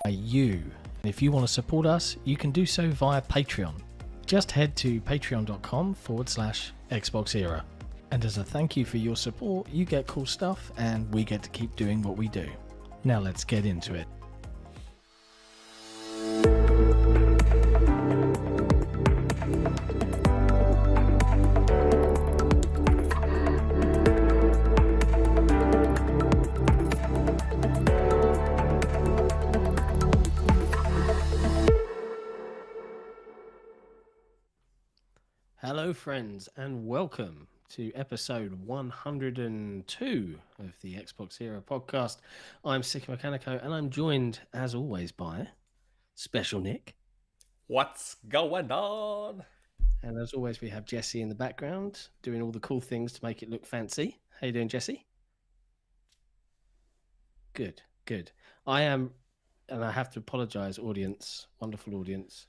you. And if you want to support us, you can do so via Patreon. Just head to patreon.com/XboxEra. And as a thank you for your support, you get cool stuff and we get to keep doing what we do. Now let's get into it. Hello friends and welcome to episode 102 of the XboxEra podcast. I'm Sik Mechanico and I'm joined as always by Special Nick. What's going on? And as always we have Jesse in the background doing all the cool things to make it look fancy. How you doing, Jesse? Good. I am, and I have to apologize, audience, wonderful audience.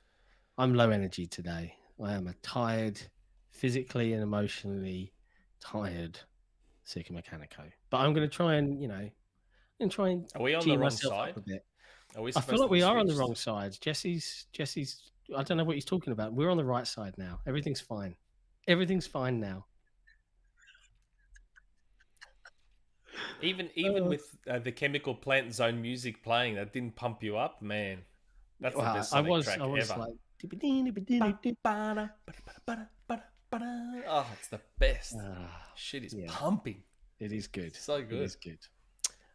I'm low energy today. I am a tired, physically and emotionally tired Sik Mechanico. But I'm going to try and, Are we on cheer the wrong myself side? up a bit. I feel like we are on the wrong side. Jesse's. I don't know what he's talking about. We're on the right side now. Everything's fine. Everything's fine now. Even with the Chemical Plant Zone music playing, that didn't pump you up, man. That's the best Sonic track ever. Like, oh, it's the best. Shit is pumping. It is good. So good. It is good.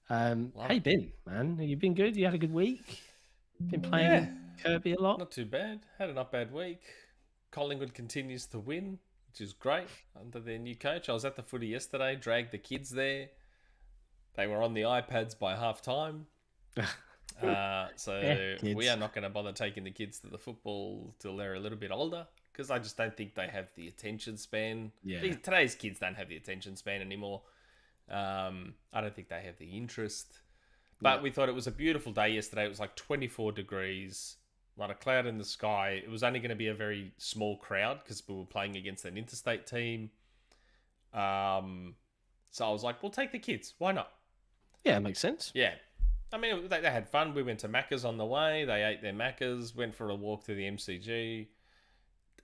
How you been, man? Have you been good? You had a good week? Been playing Kirby a lot? Not too bad. Had a not bad week. Collingwood continues to win, which is great under their new coach. I was at the footy yesterday, dragged the kids there. They were on the iPads by half time. So we are not going to bother taking the kids to the football till they're a little bit older because I just don't think they have the attention span. Yeah. Today's kids don't have the attention span anymore. I don't think they have the interest. But we thought it was a beautiful day yesterday. It was like 24 degrees, not a cloud in the sky. It was only going to be a very small crowd because we were playing against an interstate team. So I was like, we'll take the kids. Why not? Yeah, it makes sense. Yeah. I mean, they had fun. We went to Macca's on the way. They ate their Macca's, went for a walk to the MCG.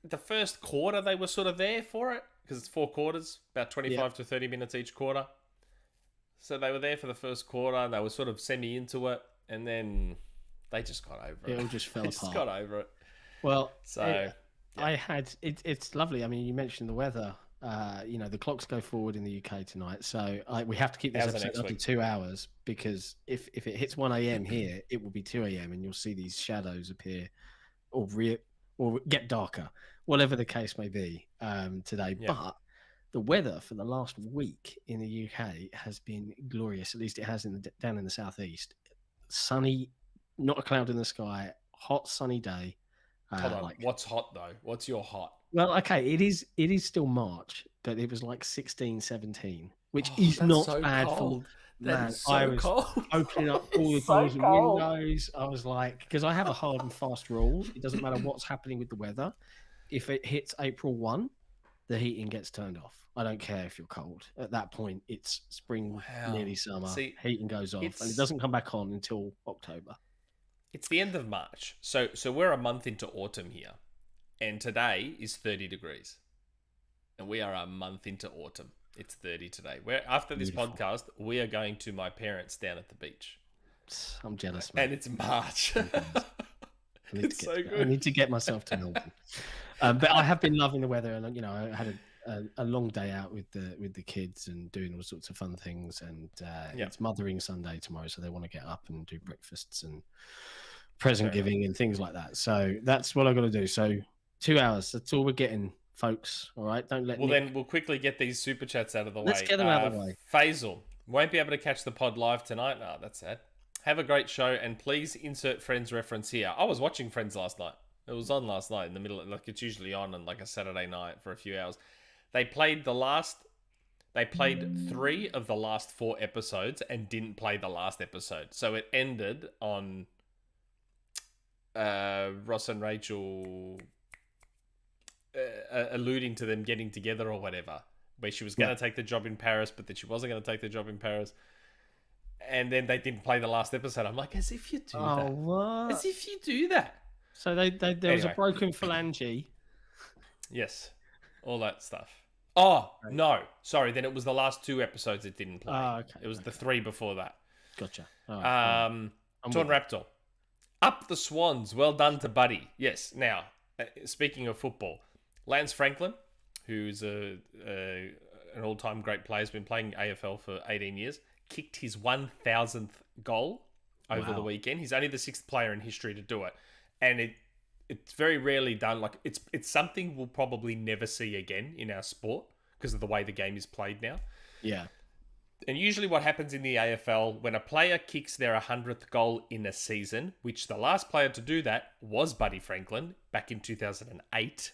The first quarter, they were sort of there for it because it's 4 quarters, about 25 to 30 minutes each quarter. So they were there for the first quarter. And they were sort of semi into it. And then they just got over it. It all just fell apart. Just got over it. Well, so I had it's lovely. I mean, you mentioned the weather. The clocks go forward in the UK tonight, so we have to keep this episode up to 2 hours because if it hits 1 a.m. here, it will be 2 a.m. and you'll see these shadows appear or get darker, whatever the case may be today. Yeah. But the weather for the last week in the UK has been glorious. At least it has down in the southeast. Sunny, not a cloud in the sky, hot sunny day. Hold on. What's hot though? What's your hot? Well, okay, it is still March, but it was like 16, 17, which is not so bad cold. Man, so I was cold. opening up all the doors and windows. I was like, because I have a hard and fast rule. It doesn't matter what's happening with the weather. If it hits April 1, the heating gets turned off. I don't care if you're cold. At that point, it's spring, nearly summer. Heating goes off, and it doesn't come back on until October. It's the end of March, so we're a month into autumn here. And today is 30 degrees. And we are a month into autumn. It's 30 today. After this podcast, we are going to my parents down at the beach. I'm jealous, man. And it's March. It's so good. I need to get myself to Melbourne. But I have been loving the weather. And, I had a long day out with the kids and doing all sorts of fun things. And it's Mothering Sunday tomorrow. So they want to get up and do breakfasts and present giving and things like that. So that's what I've got to do. So 2 hours. That's all we're getting, folks. All right. Don't let. Then we'll quickly get these super chats out of the way. Let's get them out of the way. Faisal won't be able to catch the pod live tonight. No, that's sad. Have a great show and please insert Friends reference here. I was watching Friends last night. It was on last night in the middle. Like it's usually on like a Saturday night for a few hours. They played 3 of the last 4 episodes and didn't play the last episode. So it ended on Ross and Rachel alluding to them getting together or whatever, where she was going to take the job in Paris, but that she wasn't going to take the job in Paris. and then they didn't play the last episode. I'm like, as if you do that. What? As if you do that. So there was a broken phalange. Yes, all that stuff. Oh, no. Sorry, then it was the last 2 episodes it didn't play. Oh, okay. It was the 3 before that. Gotcha. TornRaptor. Up the Swans. Well done to Buddy. Yes. Now, speaking of football, Lance Franklin, who's an all-time great player, has been playing AFL for 18 years, kicked his 1,000th goal over the weekend. He's only the 6th player in history to do it. And it's very rarely done. Like it's something we'll probably never see again in our sport because of the way the game is played now. Yeah. And usually what happens in the AFL, when a player kicks their 100th goal in a season, which the last player to do that was Buddy Franklin back in 2008.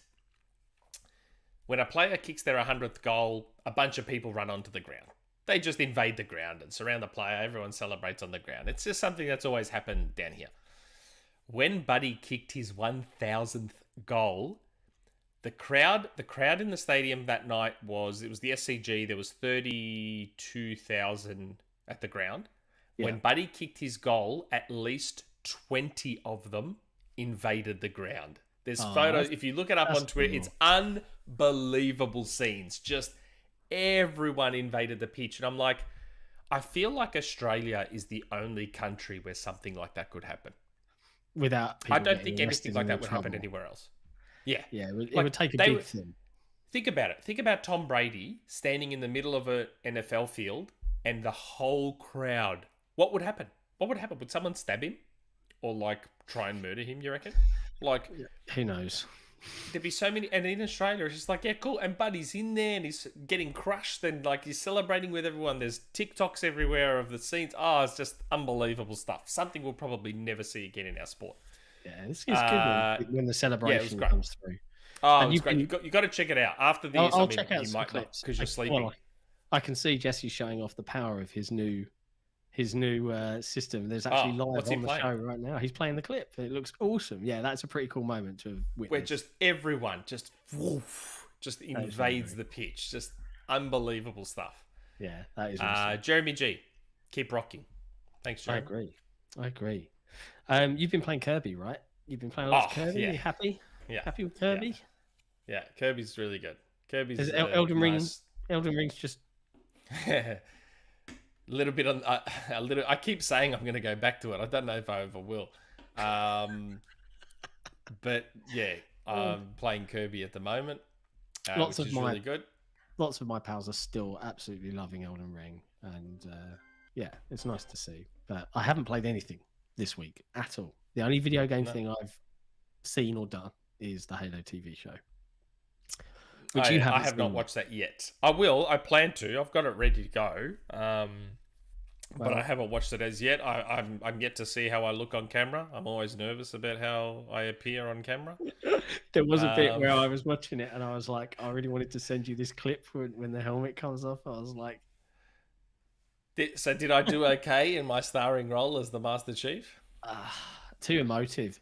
When a player kicks their 100th goal, a bunch of people run onto the ground. They just invade the ground and surround the player. Everyone celebrates on the ground. It's just something that's always happened down here. When Buddy kicked his 1,000th goal, the crowd in the stadium that night was the SCG. There was 32,000 at the ground. Yeah. When Buddy kicked his goal, at least 20 of them invaded the ground. There's photos. If you look it up on Twitter, it's unbelievable scenes. Just everyone invaded the pitch. And I'm like, I feel like Australia is the only country where something like that could happen. I don't think anything like that would happen anywhere else. Yeah. Yeah, it would take a big thing. Think about it. Think about Tom Brady standing in the middle of an NFL field and the whole crowd. What would happen? Would someone stab him? Or, try and murder him, you reckon? Who knows? There'd be so many, and in Australia, it's just like, yeah, cool. And Buddy's in there, and he's getting crushed, and he's celebrating with everyone. There's TikToks everywhere of the scenes. Oh, it's just unbelievable stuff. Something we'll probably never see again in our sport. Yeah, this is good when the celebration comes through. Oh, and it's great. You've got to check it out after this. I'll check out some clips because you're sleeping. Well, I can see Jesse showing off the power of his new system. There's actually live on the show right now. He's playing the clip. It looks awesome. Yeah, that's a pretty cool moment to witness. Where just everyone just invades the pitch. Just unbelievable stuff. Yeah, that is awesome. Jeremy G, keep rocking. Thanks, Jeremy. I agree. You've been playing Kirby, right? You've been playing a lot of Kirby. Yeah. Are you happy? Yeah. Happy with Kirby? Yeah, Kirby's really good. Kirby's Elden Ring's just a little bit on a little. I keep saying I'm going to go back to it. I don't know if I ever will. But yeah, I'm playing Kirby at the moment, which is really good. Lots of my pals are still absolutely loving Elden Ring, and yeah, it's nice to see. But I haven't played anything this week at all. The only video game thing I've seen or done is the Halo TV show. Which I have not watched that yet. I will. I plan to. I've got it ready to go. But I haven't watched it as yet. I'm yet to see how I look on camera. I'm always nervous about how I appear on camera. There was a bit where I was watching it and I was like, I really wanted to send you this clip when the helmet comes off. I was like... So did I do okay in my starring role as the Master Chief? Too emotive.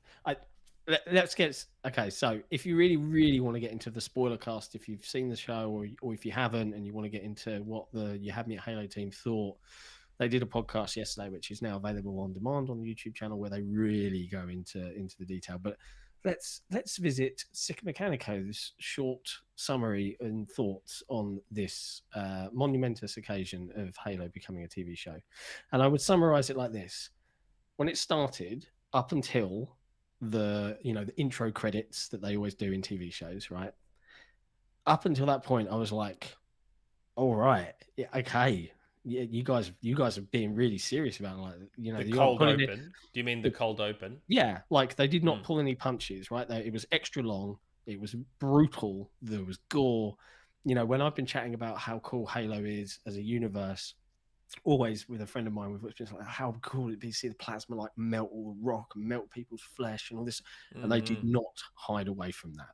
Let's get... Okay, so if you really, really want to get into the spoiler cast, if you've seen the show or if you haven't and you want to get into what the You Had Me at Halo team thought, they did a podcast yesterday, which is now available on demand on the YouTube channel, where they really go into the detail. But let's visit Sik Mechanico's short summary and thoughts on this monumentous occasion of Halo becoming a TV show. And I would summarize it like this. When it started, up until the intro credits that they always do in TV shows, right? Up until that point, I was like, all right, yeah, okay. Yeah, you guys are being really serious about it. The cold open. Do you mean the cold open? Yeah, they did not pull any punches, right? It was extra long. It was brutal. There was gore. When I've been chatting about how cool Halo is as a universe, always with a friend of mine, we've been like, how cool it'd be to see the plasma melt all the rock and melt people's flesh and all this, and they did not hide away from that.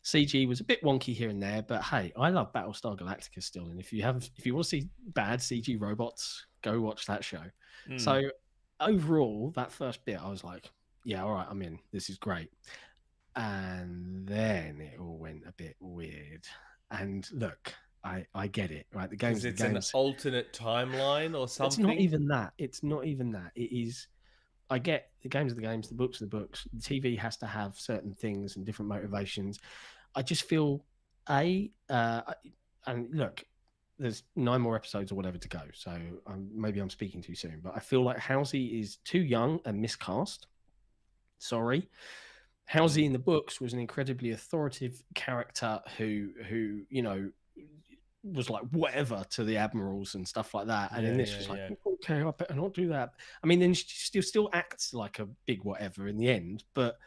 CG was a bit wonky here and there, but hey, I love Battlestar Galactica still. And if you want to see bad CG robots, go watch that show. So overall, that first bit, I was like, yeah, all right, I'm in. This is great. And then it all went a bit weird. And look, I get it, right? The Because game's the it's an games. alternate timeline or something. It's not even that. It's not even that. It is. I get the games are the games, the books are the books. The TV has to have certain things and different motivations. I just feel and look, there's 9 more episodes or whatever to go, so maybe I'm speaking too soon, but I feel like Halsey is too young and miscast. Sorry. Halsey in the books was an incredibly authoritative character who was like whatever to the admirals and stuff like that, and in this she's like, okay, I better not do that. I mean, then she still acts like a big whatever in the end, but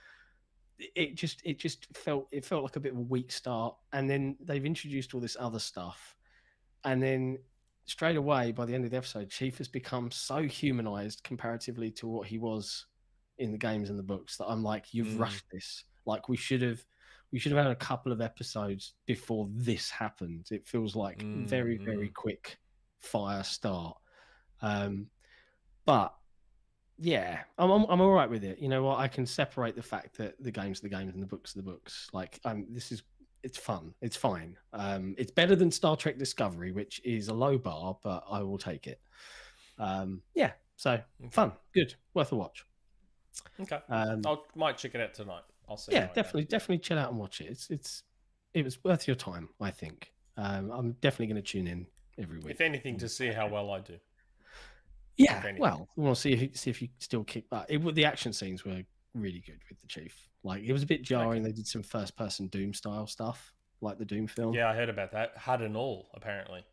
it just felt like a bit of a weak start. And then they've introduced all this other stuff, and then straight away by the end of the episode, Chief has become so humanized comparatively to what he was in the games and the books that I'm like, you've rushed this. Like we should have had a couple of episodes before this happened. It feels like very, very quick fire start. But yeah, I'm all right with it. You know what? I can separate the fact that the games are the games and the books are the books. Like it's fun. It's fine. It's better than Star Trek Discovery, which is a low bar, but I will take it. Yeah. So fun, good, worth a watch. Okay. I might check it out tonight. I'll see. Yeah, definitely chill out and watch it. It was worth your time, I think. I'm definitely going to tune in every week. If anything, to see how well I do. Yeah, well, we'll see if you still kick butt. The action scenes were really good with the Chief. Like it was a bit jarring. Okay. They did some first-person Doom style stuff, like the Doom film. Yeah, I heard about that. HUD and all, apparently.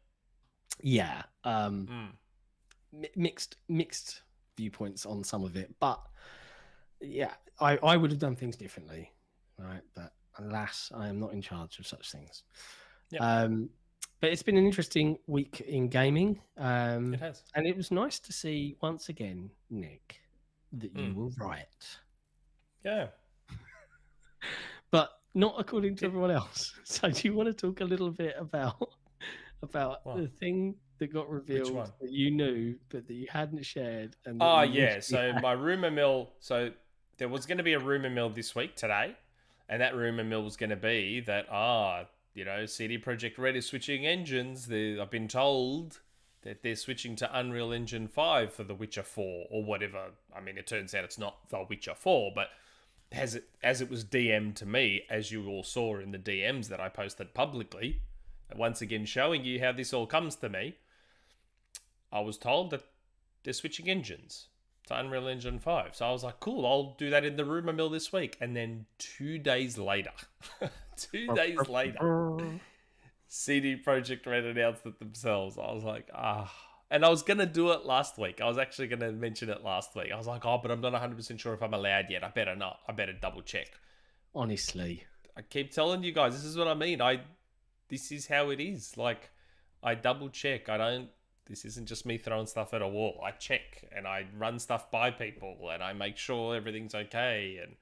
Yeah. Mixed viewpoints on some of it, but yeah, I would have done things differently, right? But alas, I am not in charge of such things. Yep. But it's been an interesting week in gaming. It has. And it was nice to see once again, Nick, that you were right. Yeah. But not according to everyone else. So do you want to talk a little bit about the thing that got revealed that you knew but that you hadn't shared? And so my Rumour Mill. So there was going to be a Rumour Mill this week today, and that Rumour Mill was going to be that CD Projekt Red is switching engines. I've been told that they're switching to Unreal Engine 5 for The Witcher 4 or whatever. I mean, it turns out it's not The Witcher 4, but as it was DM'd to me, as you all saw in the DMs that I posted publicly, once again showing you how this all comes to me, I was told that they're switching engines to Unreal Engine 5. So I was like, cool, I'll do that in the Rumour Mill this week. And then 2 days later, CD Projekt Red announced it themselves. I was like, And I was going to do it last week. I was actually going to mention it last week. I was like, but I'm not 100% sure if I'm allowed yet. I better not. I better double check. Honestly. I keep telling you guys, this is what I mean. This is how it is. Like, I double check. This isn't just me throwing stuff at a wall. I check and I run stuff by people and I make sure everything's okay and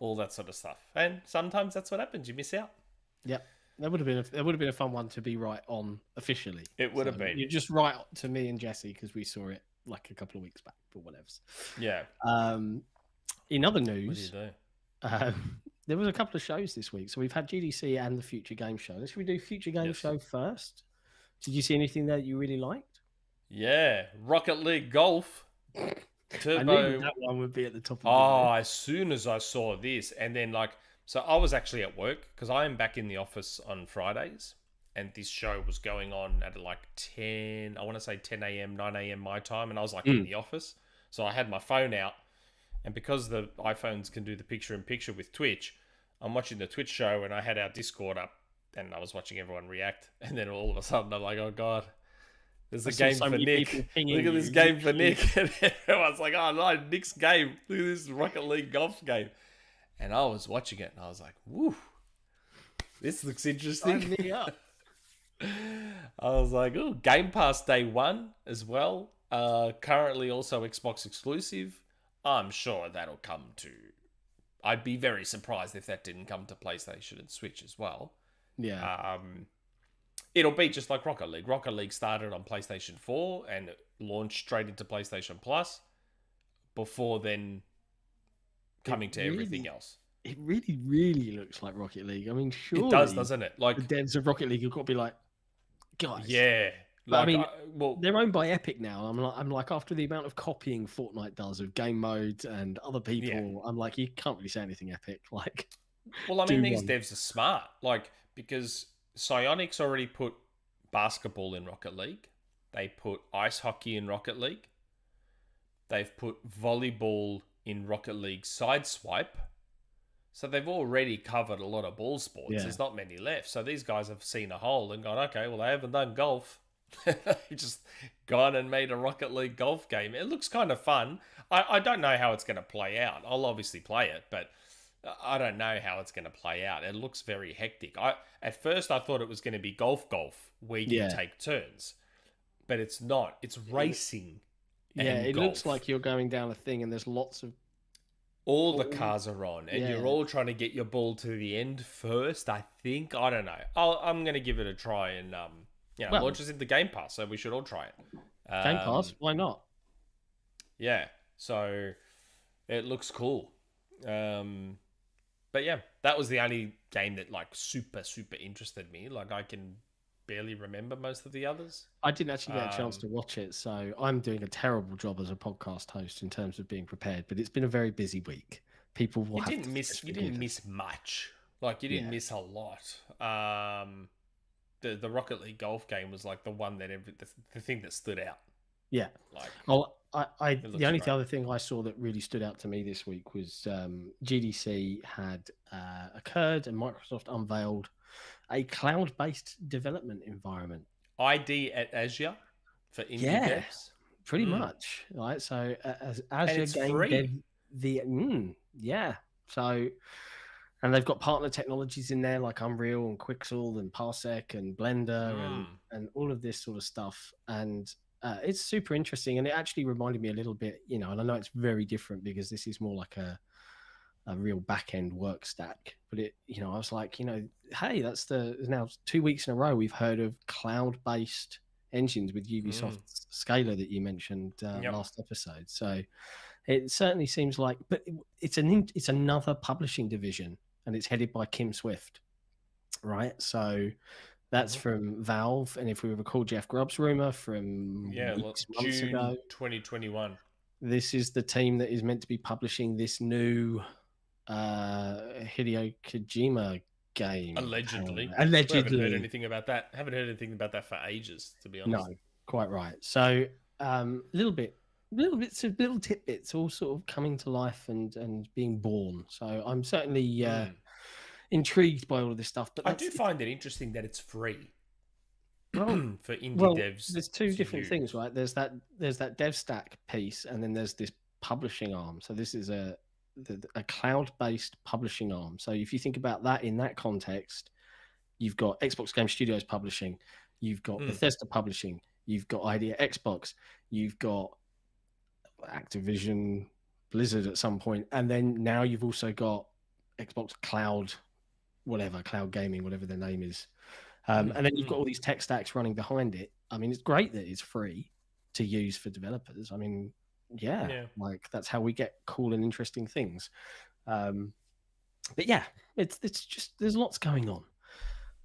all that sort of stuff. And sometimes that's what happens. You miss out. Yep. That would have been a fun one to be right on officially. It would have been. You're just right to me and Jesse because we saw it like a couple of weeks back, but whatever. Yeah. In other news, what do you do? There was a couple of shows this week. So we've had GDC and the Future Game Show. Should we do Future Game Show first? Did you see anything that you really liked? Yeah, Rocket League Golf. Turbo. I knew that one would be at the top of the list. As soon as I saw this, and then so I was actually at work because I am back in the office on Fridays, and this show was going on at 10 a.m., 9 a.m. my time, and I was in the office. So I had my phone out, and because the iPhones can do the picture-in-picture with Twitch, I'm watching the Twitch show, and I had our Discord up, and I was watching everyone react, and then all of a sudden I'm like, oh God, there's a game for Nick. Look at this game for Nick. And everyone's like, oh no, Nick's game. Look at this Rocket League Golf game. And I was watching it and I was like, woo, this looks interesting. Sign me up. I was like, oh, Game Pass Day 1 as well. Currently also Xbox exclusive. I'm sure that'll come to... I'd be very surprised if that didn't come to PlayStation and Switch as well. Yeah. It'll be just like Rocket League. Rocket League started on PlayStation 4 and launched straight into PlayStation Plus before then coming to everything else. It really, really looks like Rocket League. I mean, surely... It does, doesn't it? The devs of Rocket League have got to be like, guys. Yeah. But I mean, they're owned by Epic now. I'm like, after the amount of copying Fortnite does of game modes and other people, I'm like, you can't really say anything, Epic. Like, well, I mean, these devs are smart, like, because Psyonix already put basketball in Rocket League. They put ice hockey in Rocket League. They've put volleyball in Rocket League Sideswipe. So they've already covered a lot of ball sports. Yeah. There's not many left. So these guys have seen a hole and gone, okay, well, they haven't done golf. They just gone and made a Rocket League golf game. It looks kind of fun. I don't know how it's going to play out. I'll obviously play it, but I don't know how it's going to play out. It looks very hectic. At first, I thought it was going to be golf, where you take turns. But it's not. It's racing. Yeah, it looks like you're going down a thing and there's lots of... All the cars are on, and you're all trying to get your ball to the end first, I think. I don't know. I'm going to give it a try and launch us into Game Pass, so we should all try it. Game Pass? Why not? Yeah, so it looks cool. But yeah, that was the only game that like super, super interested me. Like I can barely remember most of the others. I didn't actually get a chance to watch it, so I'm doing a terrible job as a podcast host in terms of being prepared. But it's been a very busy week. People will you didn't miss much. Like you didn't miss a lot. The Rocket League golf game was like the one that the thing that stood out. Yeah. Like, well, the only other thing I saw that really stood out to me this week was GDC had occurred and Microsoft unveiled a cloud-based development environment. ID at Azure for indie devs? Pretty much. Right. So as Azure and it's game free. So, and they've got partner technologies in there like Unreal and Quixel and Parsec and Blender and all of this sort of stuff. And it's super interesting. And it actually reminded me a little bit, and I know it's very different because this is more like a real back-end work stack. But I was like, hey, that's now 2 weeks in a row we've heard of cloud-based engines with Ubisoft Scalar that you mentioned last episode. So it certainly seems like, but it's another publishing division and it's headed by Kim Swift, right? So that's from Valve. And if we recall Jeff Grubb's rumor from months ago, 2021, this is the team that is meant to be publishing this new Hideo Kojima game. Allegedly. I haven't heard anything about that. Haven't heard anything about that for ages, to be honest. No, quite right. So little tidbits all sort of coming to life and being born. So I'm certainly intrigued by all of this stuff. But I do find it interesting that it's free. Well, for indie devs. There's two different things, right? There's that dev stack piece, and then there's this publishing arm. So this is a cloud-based publishing arm. So if you think about that in that context, you've got Xbox Game Studios publishing, you've got Bethesda publishing, you've got ID at Xbox, you've got Activision, Blizzard at some point, and then now you've also got Xbox Cloud, Cloud Gaming, whatever their name is. And then you've got all these tech stacks running behind it. I mean, it's great that it's free to use for developers. I mean, like that's how we get cool and interesting things. But yeah, it's just there's lots going on.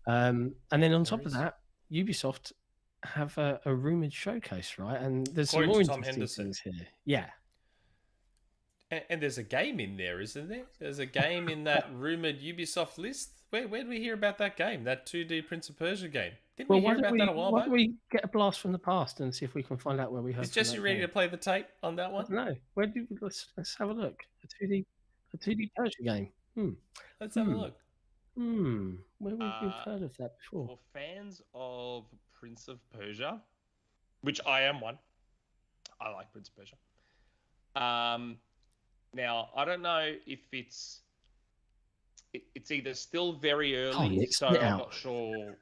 And then on top of that, Ubisoft have a rumored showcase, right? And there's some more interesting things here. Yeah. And there's a game in there, isn't there? There's a game in that rumored Ubisoft list. Where did we hear about that game? That 2D Prince of Persia game? Didn't we hear about that a while back? Why don't we get a blast from the past and see if we can find out where we heard? Is Jesse ready to play the tape on that one? No. Let's have a look. A 2D Persia game. Let's have a look. Where would we've heard of that before? For fans of Prince of Persia, which I am one, I like Prince of Persia. Now I don't know if it's either still very early, so I'm not sure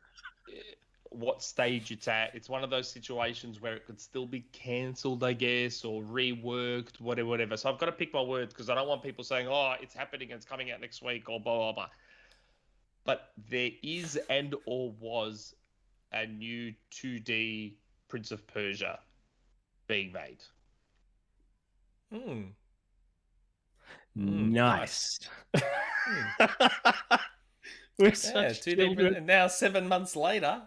what stage it's at. It's one of those situations where it could still be cancelled, I guess, or reworked, whatever. So I've got to pick my words because I don't want people saying, "Oh, it's happening and it's coming out next week," or blah blah blah. But there is or was a new 2D Prince of Persia being made. Nice. We're such 2D, and now 7 months later.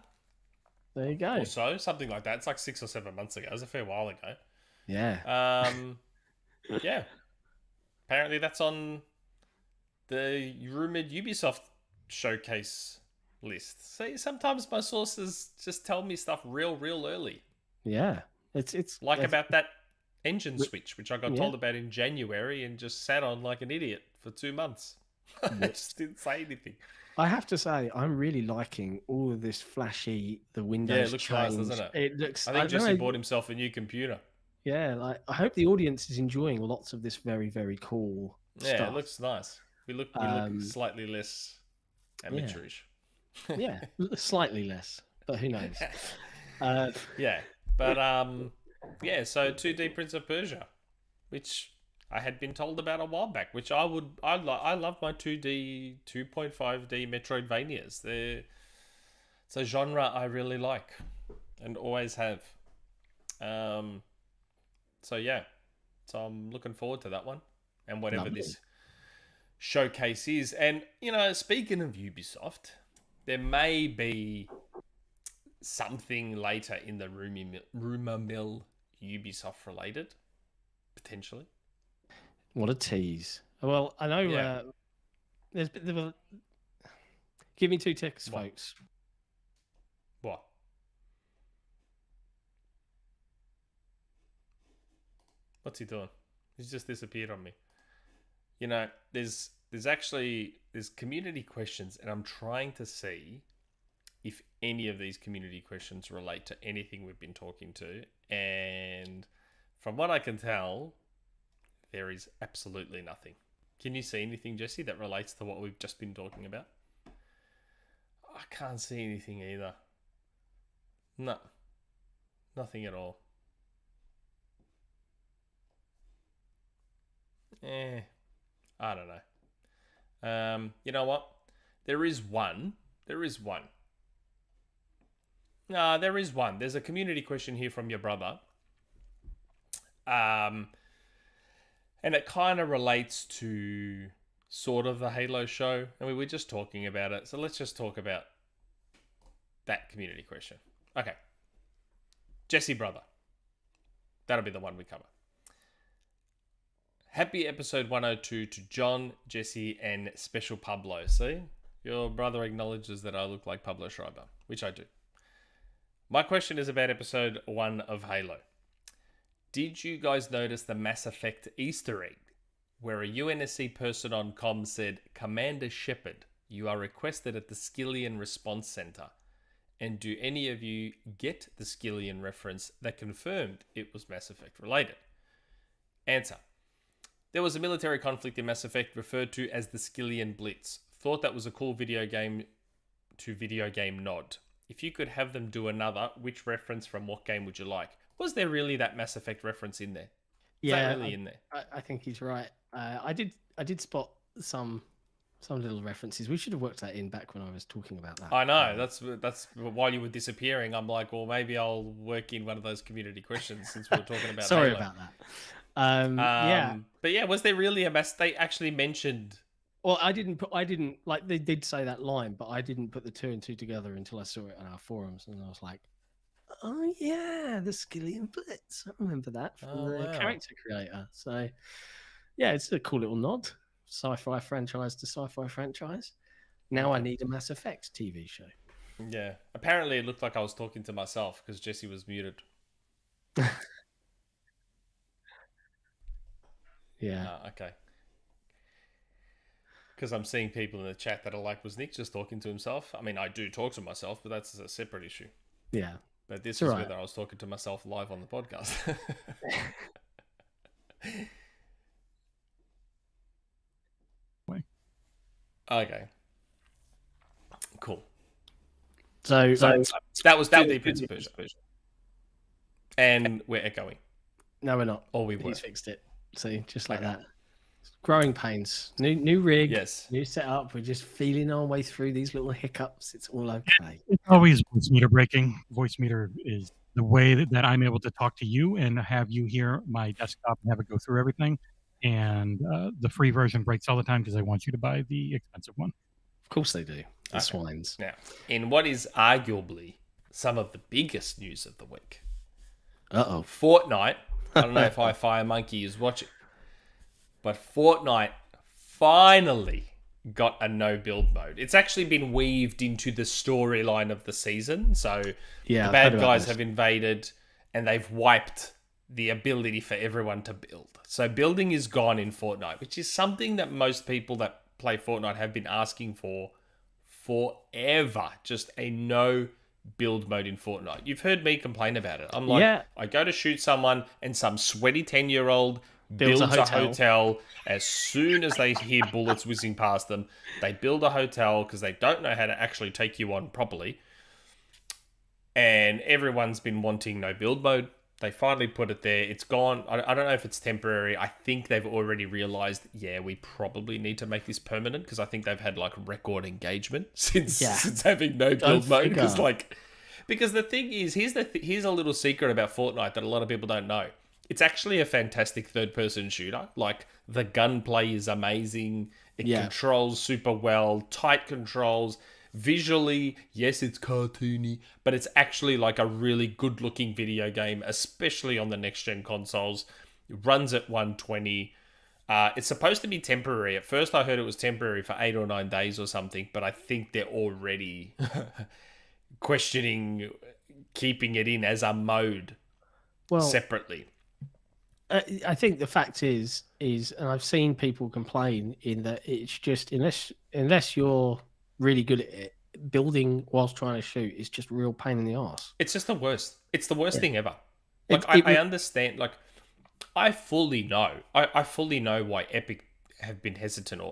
There you go. Or so, something like that. It's like 6 or 7 months ago. It was a fair while ago. Yeah. Yeah. Apparently that's on the rumored Ubisoft showcase list. See, sometimes my sources just tell me stuff real early. Yeah. It's about that engine switch, which I got told about in January and just sat on like an idiot for 2 months. I just didn't say anything. I have to say, I'm really liking all of this flashy, the windows. Yeah, it looks nice, doesn't it? It looks. I think Jesse bought himself a new computer. Yeah, like I hope the audience is enjoying lots of this very, very cool stuff. Yeah, it looks nice. We look slightly less amateurish. Yeah, slightly less, but who knows? Yeah, but so 2D Prince of Persia, which I had been told about a while back, which I love my 2D 2.5D Metroidvanias. It's a genre I really like and always have. So I'm looking forward to that one and whatever this showcase is. And speaking of Ubisoft, there may be something later in the Rumour Mill Ubisoft related, potentially. What a tease! Well, I know there's give me 2 ticks, folks. What? What's he doing? He's just disappeared on me. There's community questions, and I'm trying to see if any of these community questions relate to anything we've been talking to. And from what I can tell, there is absolutely nothing. Can you see anything, Jesse, that relates to what we've just been talking about? I can't see anything either. No. Nothing at all. I don't know. You know what? There is one. No, there is one. There's a community question here from your brother. And it kind of relates to sort of the Halo show. I mean, we're just talking about it. So let's just talk about that community question. Okay. Jesse brother. That'll be the one we cover. Happy episode 102 to John, Jesse, and Special Pablo. See? Your brother acknowledges that I look like Pablo Schreiber, which I do. My question is about episode 1 of Halo. Did you guys notice the Mass Effect Easter egg, where a UNSC person on comms said, Commander Shepard, you are requested at the Skillian Response Center. And do any of you get the Skillian reference that confirmed it was Mass Effect related? Answer. There was a military conflict in Mass Effect referred to as the Skillian Blitz. Thought that was a cool video game to video game nod. If you could have them do another, which reference from what game would you like? Was there really that Mass Effect reference in there? Is that really in there? I think he's right. I did spot some little references. We should have worked that in back when I was talking about that. I know. That's while you were disappearing. I'm like, well, maybe I'll work in one of those community questions since we were talking about. Sorry Halo. about that. But yeah, was there really a mess? They actually mentioned. Well, I didn't like they did say that line, but I didn't put the 2 and 2 together until I saw it on our forums, and I was like, oh yeah, the Skillian Blitz. I remember that from the character creator. So yeah, it's a cool little nod. Sci-fi franchise to sci-fi franchise. Now I need a Mass Effect TV show. Yeah, apparently it looked like I was talking to myself because Jesse was muted. Yeah. Okay. Because I'm seeing people in the chat that are like, was Nick just talking to himself? I mean, I do talk to myself, but that's a separate issue. Yeah. But this is whether I was talking to myself live on the podcast. Okay. Cool. So that was 2D Prince of Persia. And we're echoing. No, we're not. Or we were. He's fixed it. See, just like that. Growing pains. New rig. Yes. New setup. We're just feeling our way through these little hiccups. It's all okay. It's always voice meter breaking. Voice meter is the way that I'm able to talk to you and have you hear my desktop and have it go through everything. And the free version breaks all the time because I want you to buy the expensive one. Of course they do. The swines. Now, in what is arguably some of the biggest news of the week. Uh-oh. Fortnite. I don't know if Fire Monkey is watching, but Fortnite finally got a no build mode. It's actually been weaved into the storyline of the season. So the bad guys have invaded and they've wiped the ability for everyone to build. So building is gone in Fortnite, which is something that most people that play Fortnite have been asking for forever. Just a no build mode in Fortnite. You've heard me complain about it. I'm like, I go to shoot someone and some sweaty 10-year-old builds a hotel as soon as they hear bullets whizzing past them. They build a hotel because they don't know how to actually take you on properly. And everyone's been wanting no build mode. They finally put it there. It's gone. I don't know if it's temporary. I think they've already realized, we probably need to make this permanent because I think they've had like record engagement since having no build mode. Because the thing is, here's a little secret about Fortnite that a lot of people don't know. It's actually a fantastic third-person shooter. Like, the gunplay is amazing. It controls super well. Tight controls. Visually, yes, it's cartoony, but it's actually like a really good-looking video game, especially on the next-gen consoles. It runs at 120. It's supposed to be temporary. At first, I heard it was temporary for 8 or 9 days or something, but I think they're already questioning keeping it in as a mode separately. I think the fact is, and I've seen people complain in that it's just unless you're really good at it, building whilst trying to shoot is just a real pain in the arse. It's just the worst. It's the worst thing ever. Like, I understand. Like, I fully know. I fully know why Epic have been hesitant,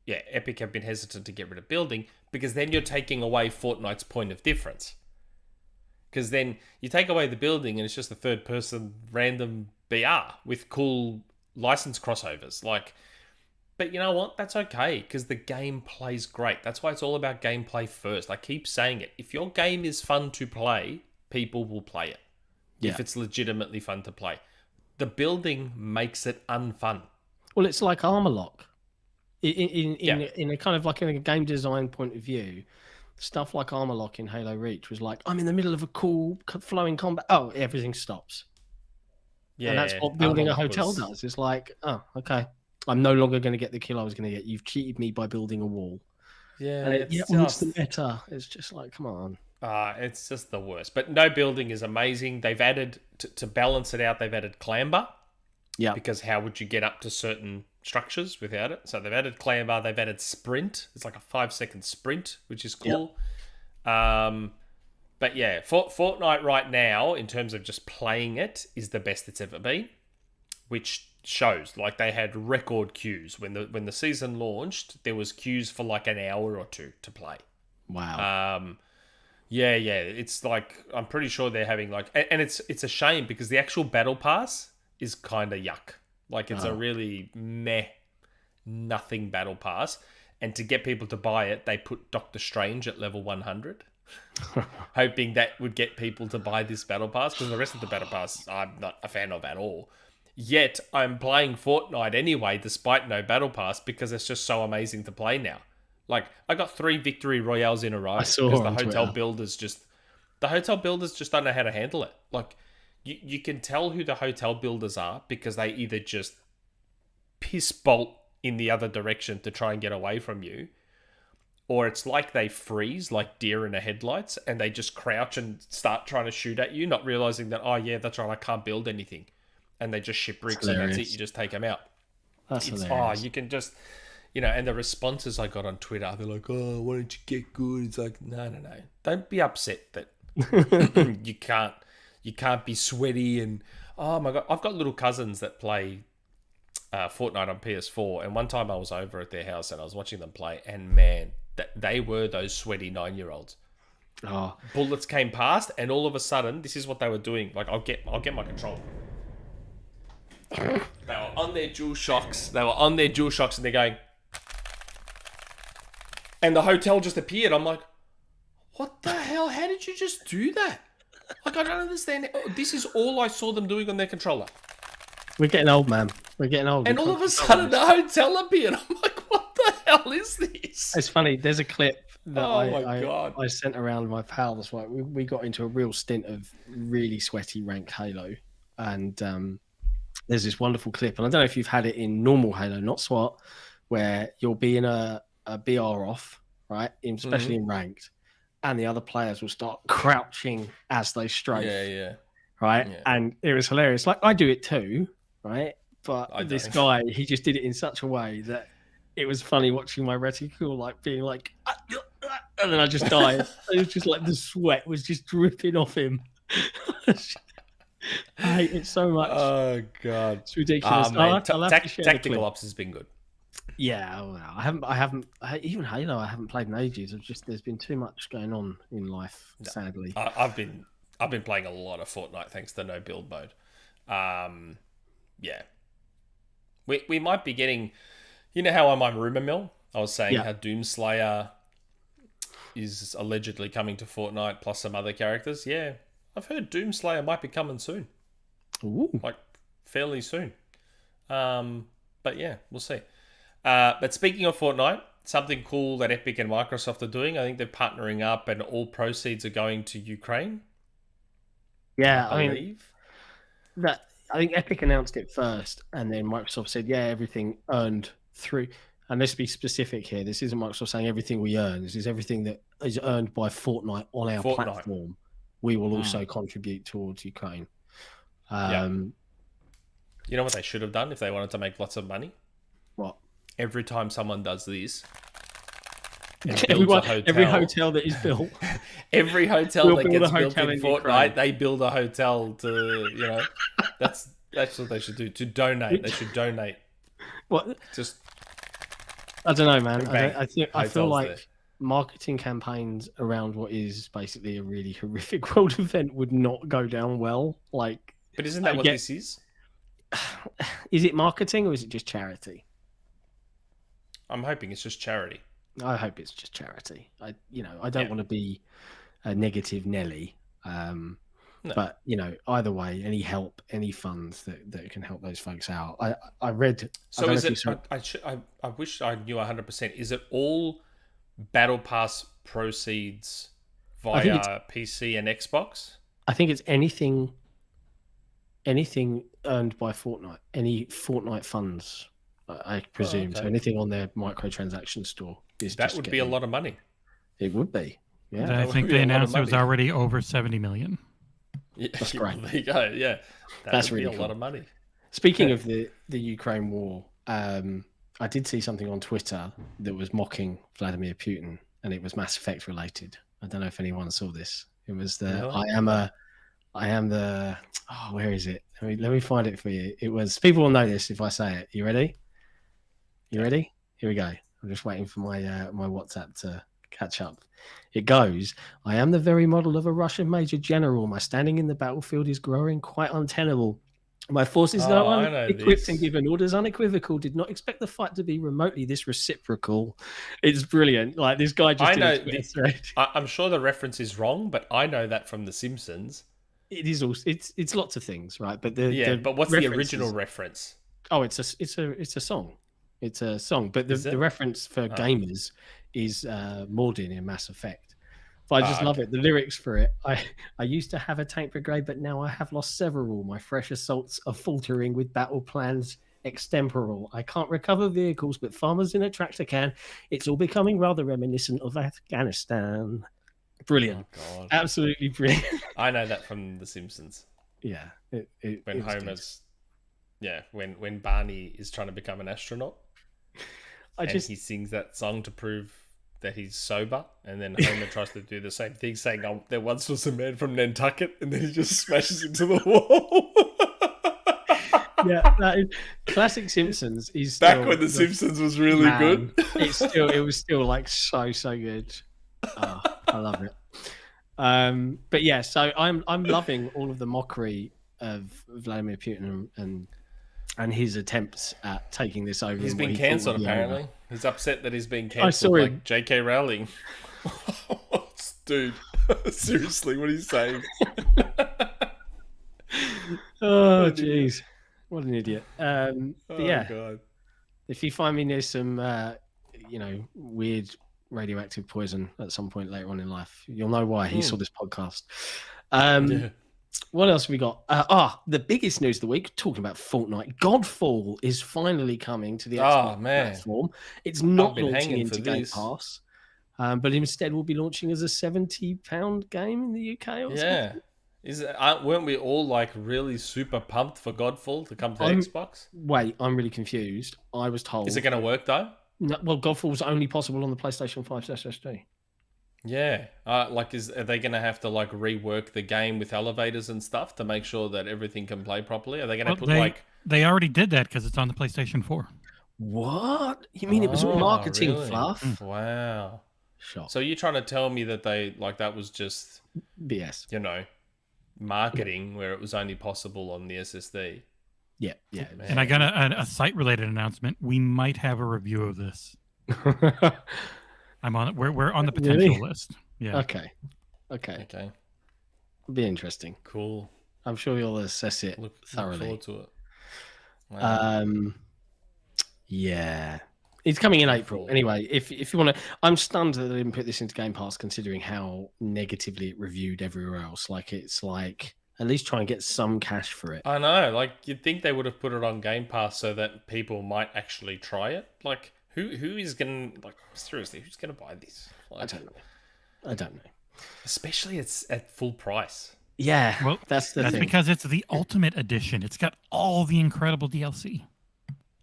Epic have been hesitant to get rid of building, because then you're taking away Fortnite's point of difference. Because then you take away the building and it's just a third-person random BR with cool license crossovers. Like, but you know what? That's okay, because the game plays great. That's why it's all about gameplay first. I keep saying it. If your game is fun to play, people will play it. Yeah. If it's legitimately fun to play. The building makes it unfun. Well, it's like Armor Lock. In a kind of like in a game design point of view, stuff like Armor Lock in Halo Reach was like, I'm in the middle of a cool flowing combat. Oh, everything stops. Yeah, and that's what building a hotel does. It's like, oh, okay. I'm no longer going to get the kill I was going to get. You've cheated me by building a wall. Yeah, and it's the meta. It's just like, come on. It's just the worst. But no building is amazing. They've added, to balance it out, they've added clamber. Yeah. Because how would you get up to certain structures without it? So they've added clamber. They've added sprint. It's like a 5-second sprint, which is cool. Yep. But yeah, Fortnite right now, in terms of just playing it, is the best it's ever been, which shows. Like, they had record queues when the season launched. There was queues for like an hour or two to play. Wow. Yeah. It's like, I'm pretty sure they're having like, and it's a shame because the actual battle pass is kind of yuck. Like, it's a really nothing battle pass. And to get people to buy it, they put Doctor Strange at level 100. Hoping that would get people to buy this battle pass, because the rest of the battle pass I'm not a fan of at all. Yet I'm playing Fortnite anyway, despite no battle pass, because it's just so amazing to play now. Like, I got 3 victory royales in a row because the hotel builders just don't know how to handle it. Like, you can tell who the hotel builders are because they either just piss bolt in the other direction to try and get away from you, or it's like they freeze like deer in the headlights and they just crouch and start trying to shoot at you, not realizing that, oh yeah, that's right, I can't build anything. And they just ship bricks and that's it. You just take them out. That's hilarious. You can just, and the responses I got on Twitter, they're like, oh, why don't you get good? It's like, no. Don't be upset that you can't be sweaty and, oh my God. I've got little cousins that play Fortnite on PS4. And one time I was over at their house and I was watching them play, and man, they were those sweaty 9-year-olds. Oh. Bullets came past, and all of a sudden, this is what they were doing. Like, I'll get my controller. They were on their dual shocks. And they're going. And the hotel just appeared. I'm like, what the hell? How did you just do that? Like, I don't understand. This is all I saw them doing on their controller. We're getting old, man. We're getting old. And all of a sudden, the hotel appeared. I'm like, what the hell is this? It's funny. There's a clip that Oh my God. I sent around my pals. Like we got into a real stint of really sweaty ranked Halo, and there's this wonderful clip, and I don't know if you've had it in normal Halo, not SWAT, where you'll be in a BR off, right, especially in ranked, and the other players will start crouching as they strafe. Yeah. Right, Yeah. and it was hilarious. Like I do it too, right? But this don't. guy, he just did it in such a way that it was funny watching my reticle, like being like, and then I just died. It was just like the sweat was just dripping off him. I hate it so much. Oh God, it's ridiculous. Tactical Ops has been good. Yeah, well, I haven't. Even Halo, I haven't played in ages. There's been too much going on in life, sadly. I've been playing a lot of Fortnite thanks to no build mode. Yeah. We might be getting... You know how I'm on Rumour Mill? I was saying how Doomslayer is allegedly coming to Fortnite plus some other characters. Yeah, I've heard Doomslayer might be coming soon. Ooh. Like, fairly soon. But yeah, we'll see. But speaking of Fortnite, something cool that Epic and Microsoft are doing, I think they're partnering up and all proceeds are going to Ukraine. Yeah, I think Epic announced it first, and then Microsoft said, "Yeah, everything earned through." And let's be specific here. This isn't Microsoft saying everything we earn. This is everything that is earned by Fortnite on our platform. We will also contribute towards Ukraine. You know what they should have done if they wanted to make lots of money? What? Every time someone does this, every hotel that is built, every hotel that gets built in Fortnite, they build a hotel to, that's what they should do. To donate, they should donate. What? Just, I don't know, man. I feel like marketing campaigns around what is basically a really horrific world event would not go down well. Like, but isn't that what this is? Is it marketing or is it just charity? I'm hoping it's just charity. I hope it's just charity. I don't want to be a negative Nelly. No. But, either way, any help, any funds that can help those folks out. I read... So is it... I wish I knew 100%. Is it all Battle Pass proceeds via PC and Xbox? I think it's anything earned by Fortnite. Any Fortnite funds, I presume. So anything on their microtransaction store. That would be a lot of money. It would be. Yeah. I think they announced it was already over 70 million. Yeah, that's great. There you go. Yeah, that's really a lot of money. Speaking of the Ukraine war, I did see something on Twitter that was mocking Vladimir Putin, and it was Mass Effect related. I don't know if anyone saw this. It was I am the. Oh, where is it? Let me find it for you. It was. People will know this if I say it. You ready? You ready? Here we go. I'm just waiting for my my WhatsApp to catch up. It goes, I am the very model of a Russian major general. My standing in the battlefield is growing quite untenable. My forces are equipped and given orders unequivocal. Did not expect the fight to be remotely this reciprocal. It's brilliant. Like, this guy just... I'm sure the reference is wrong, but I know that from The Simpsons. It is also... It's lots of things, right? But but what's the original reference? Oh, it's a song. It's a song. But the reference for gamers is Mordin in Mass Effect. But I just love it. The lyrics for it. I used to have a tank brigade, but now I have lost several. My fresh assaults are faltering with battle plans extemporal. I can't recover vehicles, but farmers in a tractor can. It's all becoming rather reminiscent of Afghanistan. Brilliant. Oh, God. Absolutely brilliant. I know that from The Simpsons. Yeah. When Homer's... Yeah, when Barney is trying to become an astronaut. He sings that song to prove that he's sober, and then Homer tries to do the same thing, saying, "Oh, there once was a man from Nantucket," and then he just smashes into the wall. Yeah, that is classic Simpsons. Is back when the Simpsons was really good. It was still like so good. Oh, I love it. But yeah, so I'm loving all of the mockery of Vladimir Putin and his attempts at taking this over. He's been cancelled, apparently. He's upset that he's been cancelled, like J.K. Rowling. Dude, seriously, what are you saying? Oh, jeez. What an idiot. But yeah, God. If you find me near some, weird radioactive poison at some point later on in life. You'll know why. He saw this podcast. Yeah. What else have we got? The biggest news of the week, talking about Fortnite. Godfall is finally coming to the Xbox platform. It's not launching into Game Pass, but instead will be launching as a £70 game in the UK or something. Weren't we all like really super pumped for Godfall to come to Xbox? Wait, I'm really confused. I was told... Is it going to work though? No, well, Godfall was only possible on the PlayStation 5 SSD. Yeah, are they going to have to like rework the game with elevators and stuff to make sure that everything can play properly? Are they going to put They already did that because it's on the PlayStation 4. What? You mean it was all marketing fluff? Wow. Shock. So you're trying to tell me that that was just BS? Marketing where it was only possible on the SSD. Yeah. And I got a site-related announcement. We might have a review of this. I'm on. We're on the potential list. Yeah. Okay. It'll be interesting. Cool. I'm sure you'll assess it thoroughly. Look forward to it. Wow. Yeah. It's coming in April. Anyway, if you want to, I'm stunned that they didn't put this into Game Pass, considering how negatively it reviewed everywhere else. Like, it's like, at least try and get some cash for it. I know. Like, you'd think they would have put it on Game Pass so that people might actually try it. Like, who is going to, like, seriously, who's going to buy this? Like, I don't know. Especially it's at full price. Yeah. Well, that's because it's the Ultimate Edition. It's got all the incredible DLC.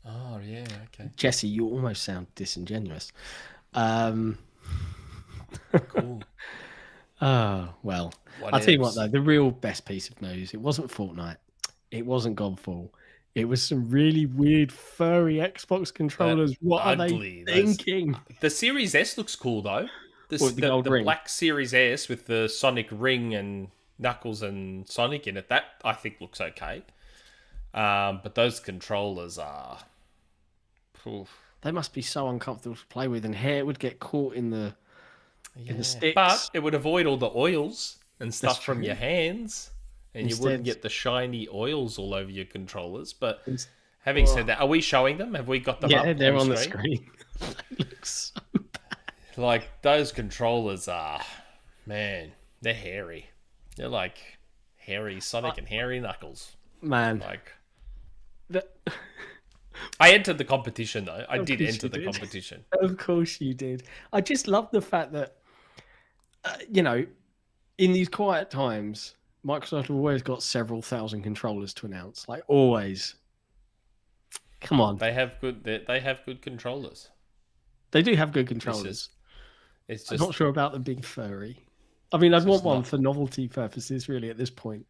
Oh, yeah, okay. Jesse, you almost sound disingenuous. Cool. Oh, well. I'll tell you what, though. The real best piece of news, it wasn't Fortnite. It wasn't Godfall. It was some really weird, furry Xbox controllers. What are they thinking? The Series S looks cool, though. The black Series S with the Sonic ring and Knuckles and Sonic in it, that I think looks okay. But those controllers are... Oof. They must be so uncomfortable to play with, and hair would get caught in the sticks. But it would avoid all the oils and stuff from your hands, and you wouldn't get the shiny oils all over your controllers. But having said that, are we showing them? Have we got them up? Yeah, they're on the screen. They look so bad. Like, those controllers are... Man, they're hairy. They're like hairy Sonic and hairy Knuckles. Man. Like... I entered the competition, though. I did enter the competition. Of course you did. I just love the fact that, in these quiet times, Microsoft have always got several thousand controllers to announce. Like, always. Come on. They have good controllers. They do have good controllers. It's just... I'm not sure about the big furry. I mean, I'd want one for novelty purposes, really, at this point.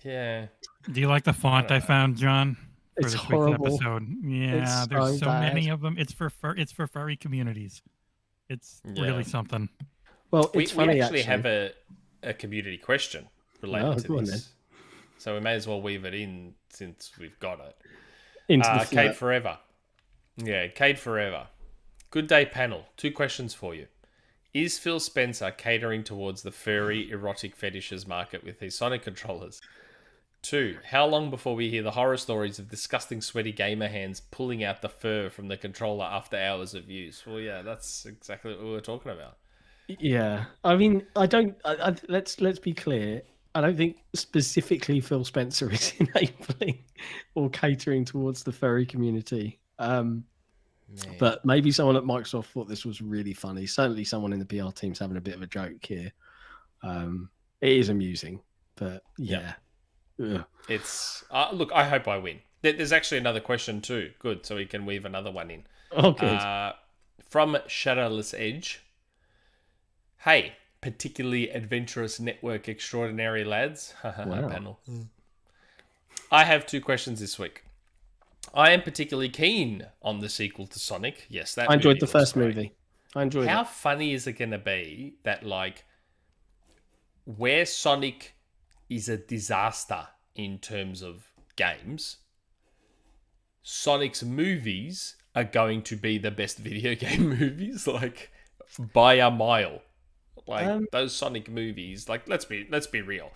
Yeah. Do you like the font I found, John? For it's this horrible. week's episode. Yeah, there's so many of them. It's for furry communities. It's really something. Well, it's funny, we actually have a community question related to this. Then. So we may as well weave it in since we've got it. Into the Cade Forever. Yeah, Cade Forever. Good day panel. 2 questions for you. Is Phil Spencer catering towards the furry erotic fetishes market with his Sonic controllers? 2, how long before we hear the horror stories of disgusting sweaty gamer hands pulling out the fur from the controller after hours of use? Well, yeah, that's exactly what we were talking about. Yeah, I mean, let's be clear. I don't think specifically Phil Spencer is enabling or catering towards the furry community. But maybe someone at Microsoft thought this was really funny. Certainly someone in the PR team's having a bit of a joke here. It is amusing, but yeah. Ugh. It's look, I hope I win. There's actually another question too. Good, so we can weave another one in. Oh, good. From ShadowlessEdge. Hey, particularly adventurous network extraordinary lads. Wow. Panel. I have 2 questions this week. I am particularly keen on the sequel to Sonic. Yes, that I enjoyed the first movie. I enjoyed it. How funny is it going to be that, like, where Sonic is a disaster in terms of games, Sonic's movies are going to be the best video game movies, like, by a mile. Like, those Sonic movies, like, let's be real.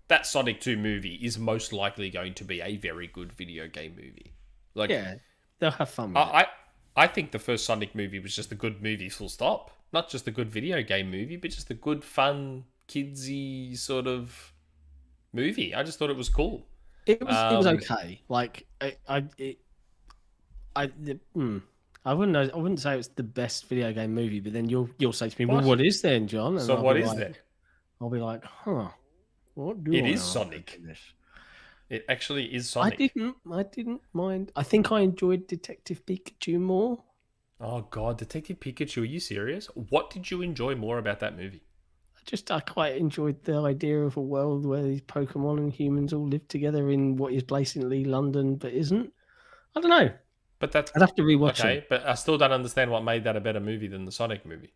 That Sonic 2 movie is most likely going to be a very good video game movie. Like, yeah, they'll have fun with it. I think the first Sonic movie was just a good movie, full stop. Not just a good video game movie, but just a good, fun, kidsy sort of movie. I just thought it was cool. It was okay. Like I wouldn't say it's the best video game movie, but then you'll say to me, "Well, what is then, John?" And so what is there? I'll be like, "Huh, what do it I is Sonic? It actually is Sonic." I didn't mind. I think I enjoyed Detective Pikachu more. Oh God, Detective Pikachu! Are you serious? What did you enjoy more about that movie? I quite enjoyed the idea of a world where these Pokemon and humans all live together in what is blatantly London but isn't. I don't know. But I'd have to rewatch it. But I still don't understand what made that a better movie than the Sonic movie.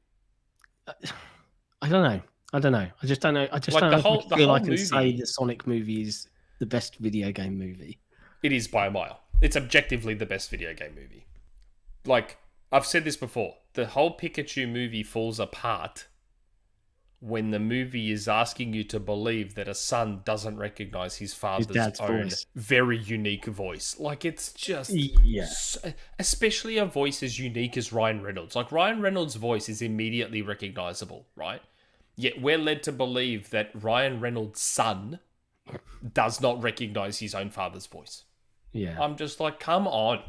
I don't know. I just don't know. I just don't feel I can say the Sonic movie is the best video game movie. It is by a mile. It's objectively the best video game movie. Like, I've said this before. The whole Pikachu movie falls apart when the movie is asking you to believe that a son doesn't recognize his father's own voice. Very unique voice. Like, it's just... Yeah. Especially a voice as unique as Ryan Reynolds. Like, Ryan Reynolds' voice is immediately recognizable, right? Yet we're led to believe that Ryan Reynolds' son does not recognize his own father's voice. Yeah. I'm just like, come on.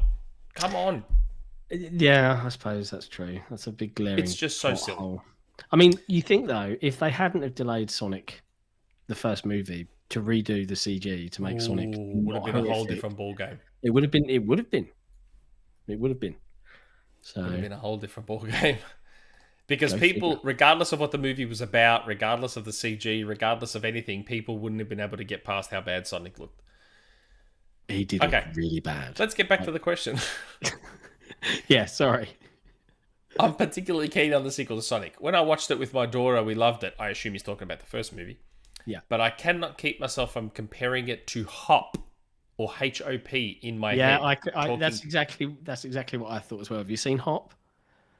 Come on. Yeah, I suppose that's true. That's a big glaring... It's just so silly. Hole. I mean, you think, though, if they hadn't have delayed Sonic, the first movie, to redo the CG to make Sonic... would have been a whole different ballgame. It would have been. So... It would have been a whole different ballgame. Because people, regardless of what the movie was about, regardless of the CG, regardless of anything, people wouldn't have been able to get past how bad Sonic looked. He did look really bad. Let's get back to the question. Yeah, sorry. I'm particularly keen on the sequel to Sonic. When I watched it with my daughter, we loved it. I assume he's talking about the first movie. Yeah. But I cannot keep myself from comparing it to Hop or HOP in my head. Yeah, that's exactly what I thought as well. Have you seen Hop?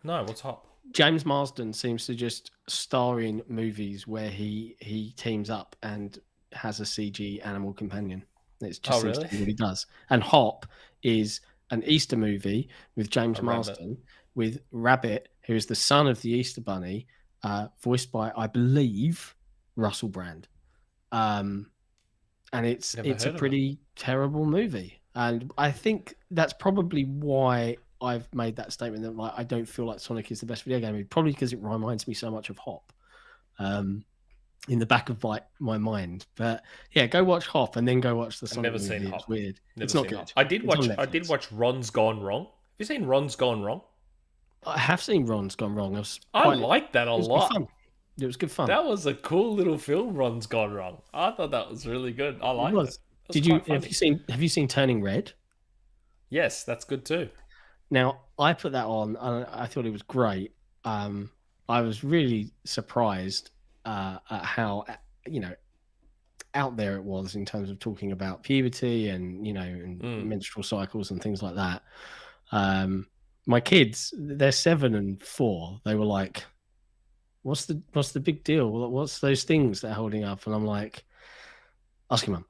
No, what's Hop? James Marsden seems to just star in movies where he teams up and has a CG animal companion. It's just seems to be what he does. And Hop is an Easter movie with James Marsden with Rabbit, who is the son of the Easter Bunny, voiced by, I believe, Russell Brand. And it's a pretty terrible movie. And I think that's probably why I've made that statement that I don't feel like Sonic is the best video game movie, probably because it reminds me so much of Hop in the back of my mind. But yeah, go watch Hop and then go watch the Sonic movie. Seen Hop. It's weird. Never it's not seen good. Hop. I did watch Ron's Gone Wrong. Have you seen Ron's Gone Wrong? I have seen Ron's Gone Wrong. I liked that a lot. It was good fun. That was a cool little film, Ron's Gone Wrong. I thought that was really good. I liked it. Have you seen Turning Red? Yes, that's good too. Now, I put that on and I thought it was great. I was really surprised at how, out there it was in terms of talking about puberty and, menstrual cycles and things like that. My kids, they're 7 and 4. They were like, what's the big deal? What's those things they're holding up? And I'm like, ask your mum.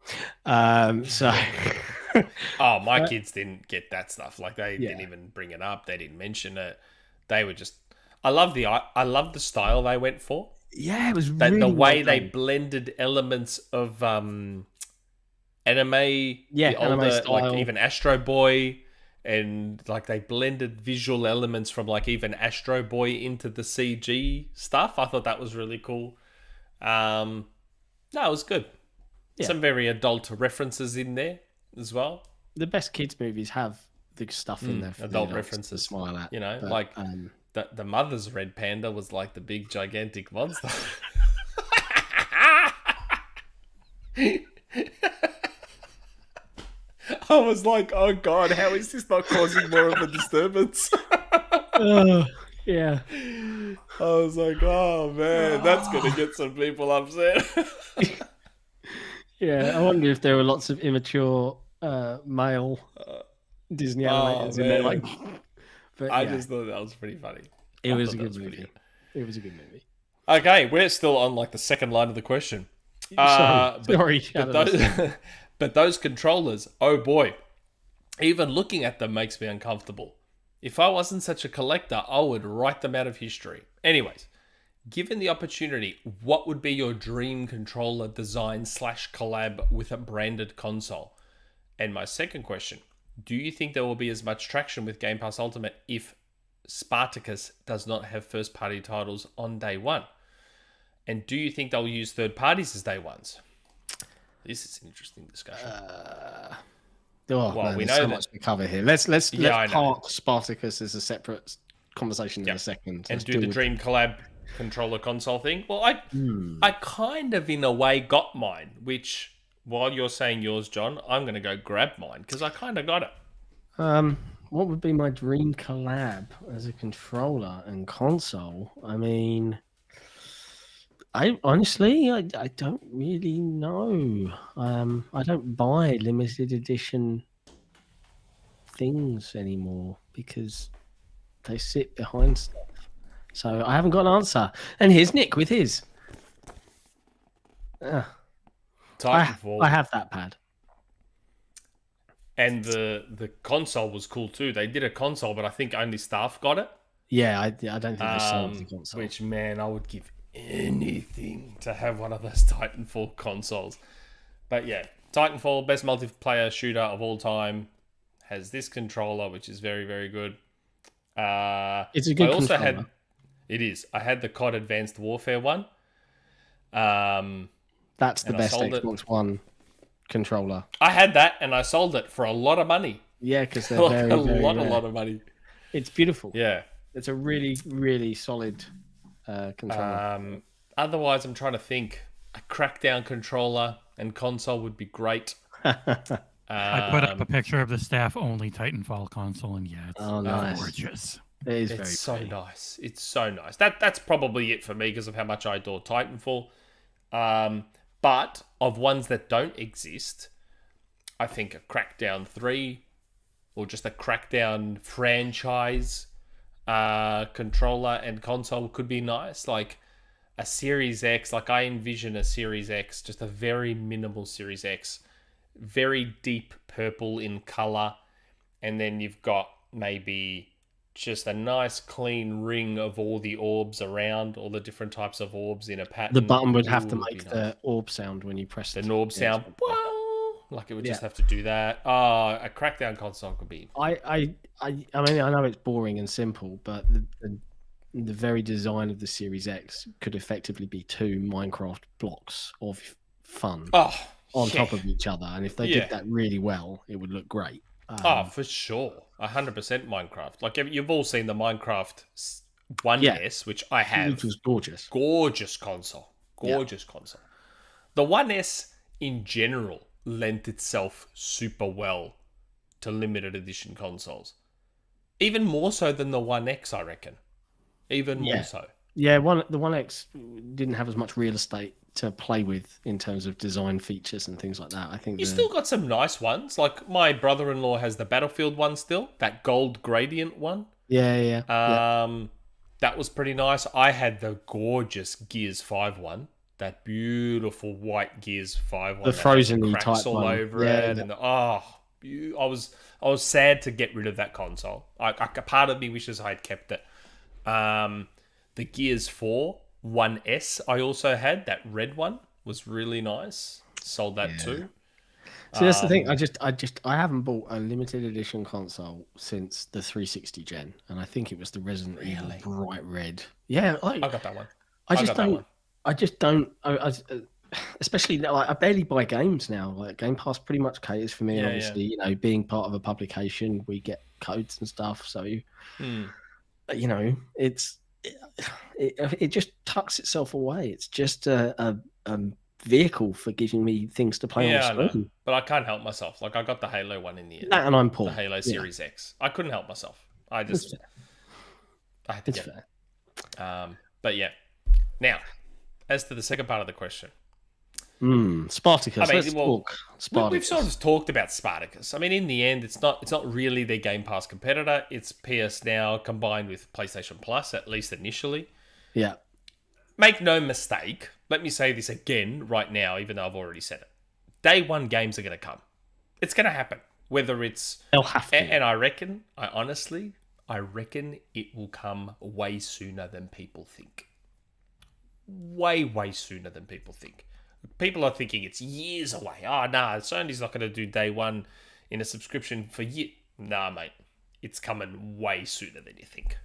Oh, my kids didn't get that stuff. Like they didn't even bring it up. They didn't mention it. They were just. I love the style they went for. Yeah, it was really the way they blended elements of anime. Yeah, anime style. Like even Astro Boy, and like they blended visual elements from like even Astro Boy into the CG stuff. I thought that was really cool. No, it was good. Yeah. Some very adult references in there as well. The best kids movies have the stuff in there for adult the references to smile at. The mother's red panda was like the big gigantic monster. I was like, oh God, how is this not causing more of a disturbance? Yeah. I was like, oh man, that's going to get some people upset. Yeah, I wonder if there were lots of immature male Disney animators in there. I just thought that was pretty funny. It was a good movie. It was a good movie. Okay, we're still on like the second line of the question. Sorry. But those controllers, oh boy, even looking at them makes me uncomfortable. If I wasn't such a collector, I would write them out of history. Anyways, given the opportunity, what would be your dream controller design / collab with a branded console? And my second question, do you think there will be as much traction with Game Pass Ultimate if Spartacus does not have first-party titles on day one? And do you think they'll use third parties as day ones? This is an interesting discussion. We know so much to cover here. Let's park Spartacus as a separate conversation in a second. And do the dream collab controller console thing. Well, I kind of in a way got mine, which while you're saying yours, John, I'm going to go grab mine because I kind of got it. What would be my dream collab as a controller and console? I mean, I honestly don't really know. I don't buy limited edition things anymore because they sit behind stuff. So I haven't got an answer. And here's Nick with his. Titanfall. I have that pad. And the console was cool too. They did a console, but I think only staff got it. Yeah, I don't think they sold the console. Which, man, I would give anything to have one of those Titanfall consoles. But yeah, Titanfall, best multiplayer shooter of all time, has this controller, which is very, very good. It's a good controller. It is. I had the COD Advanced Warfare one. That's the best Xbox One controller. I had that, and I sold it for a lot of money. Yeah, because they're very, a lot of money. It's beautiful. Yeah, it's a really, really solid controller. Otherwise, I'm trying to think. A Crackdown controller and console would be great. I put up a picture of the staff-only Titanfall console, and yeah, it's nice. Gorgeous. It's so nice. It's so nice. That's probably it for me because of how much I adore Titanfall. But of ones that don't exist, I think a Crackdown 3 or just a Crackdown franchise controller and console could be nice. Like a Series X, like I envision a Series X, just a very minimal Series X, very deep purple in color, and then you've got maybe just a nice clean ring of all the orbs around, all the different types of orbs in a pattern. The button would have to make the orb sound when you press the orb sound. Like it would just have to do that. A Crackdown console could be. I mean, I know it's boring and simple, but the very design of the Series X could effectively be 2 Minecraft blocks of fun on top of each other, and if they did that really well, it would look great. For sure. 100% Minecraft. Like, you've all seen the Minecraft 1S, which I have. Which was gorgeous. Gorgeous console. Console. The 1S, in general, lent itself super well to limited edition consoles. Even more so than the 1X, I reckon. Even more so. Yeah, the 1X didn't have as much real estate to play with in terms of design features and things like that. I think you still got some nice ones. Like my brother-in-law has the Battlefield one still, that gold gradient one. Yeah. That was pretty nice. I had the gorgeous Gears 5 one, that beautiful white Gears 5 one. The frozen cracks all one. over it, and I was sad to get rid of that console. A part of me wishes I had kept it. The Gears 4 1S I also had, that red one was really nice. Sold that too. So that's the thing. I haven't bought a limited edition console since the 360 gen, and I think it was the Resident Evil Bright Red. Yeah, I got that one. I just don't. Especially like I barely buy games now. Like Game Pass pretty much caters for me. And obviously, you know, being part of a publication, we get codes and stuff. So, you know, it just tucks itself away. It's just a vehicle for giving me things to play on the screen. But I can't help myself. Like I got the Halo one in the end. And I'm poor. The Halo Series X. I couldn't help myself. I had to get it. But yeah. Now, as to the second part of the question. Spartacus. Let's talk Spartacus. We've sort of talked about Spartacus. I mean, in the end, it's not really their Game Pass competitor. It's PS Now combined with PlayStation Plus, at least initially. Yeah. Make no mistake. Let me say this again right now, even though I've already said it. Day one games are going to come. It's going to happen. Whether it's... They'll have to. And I honestly I reckon it will come way sooner than people think. Way sooner than people think. People are thinking it's years away. Oh, nah, Sony's not going to do day one in a subscription for years. Nah, mate. It's coming way sooner than you think.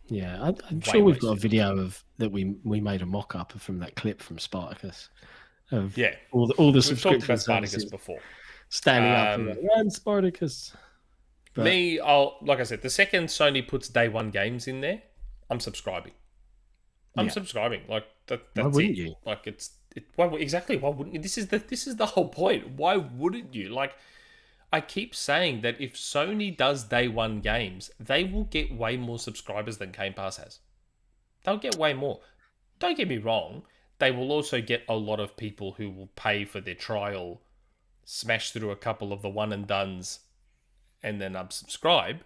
Yeah, I'm sure we've got a video of that we made a mock-up from that clip from Spartacus. Of all the subscriptions. We've talked about Spartacus before. Standing up and like, run Spartacus. But... like I said, the second Sony puts day one games in there, I'm subscribing. I'm subscribing. Like that's why wouldn't you? Like why wouldn't you? This is the whole point. Why wouldn't you? Like, I keep saying that if Sony does day one games, they will get way more subscribers than Game Pass has. They'll get way more. Don't get me wrong. They will also get a lot of people who will pay for their trial, smash through a couple of the one and dones, and then unsubscribe.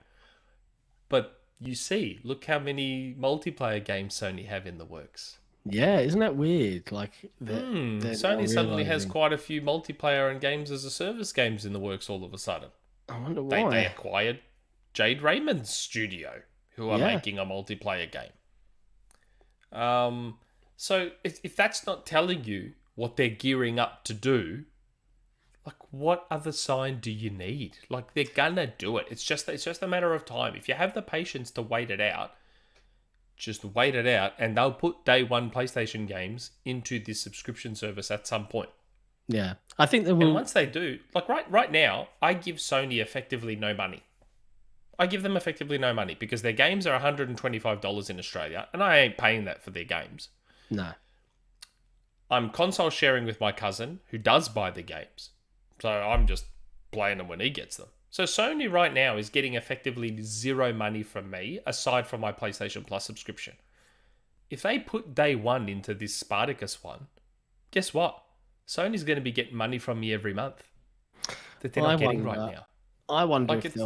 But you see, look how many multiplayer games Sony have in the works. Yeah, isn't that weird? Like, Sony suddenly has quite a few multiplayer and games as a service games in the works all of a sudden. I wonder why. They acquired Jade Raymond's studio, who are making a multiplayer game. So if that's not telling you what they're gearing up to do, like, what other sign do you need? Like, they're gonna do it. It's just a matter of time. If you have the patience to wait it out, just wait it out, and they'll put day one PlayStation games into this subscription service at some point. Yeah, I think they will. And once they do, like right now, I give Sony effectively no money. I give them effectively no money because their games are $125 in Australia, and I ain't paying that for their games. No. I'm console sharing with my cousin who does buy the games. So I'm just playing them when he gets them. So Sony right now is getting effectively zero money from me, aside from my PlayStation Plus subscription. If they put day one into this Spartacus one, guess what? Sony's going to be getting money from me every month that they're not getting right now. I wonder if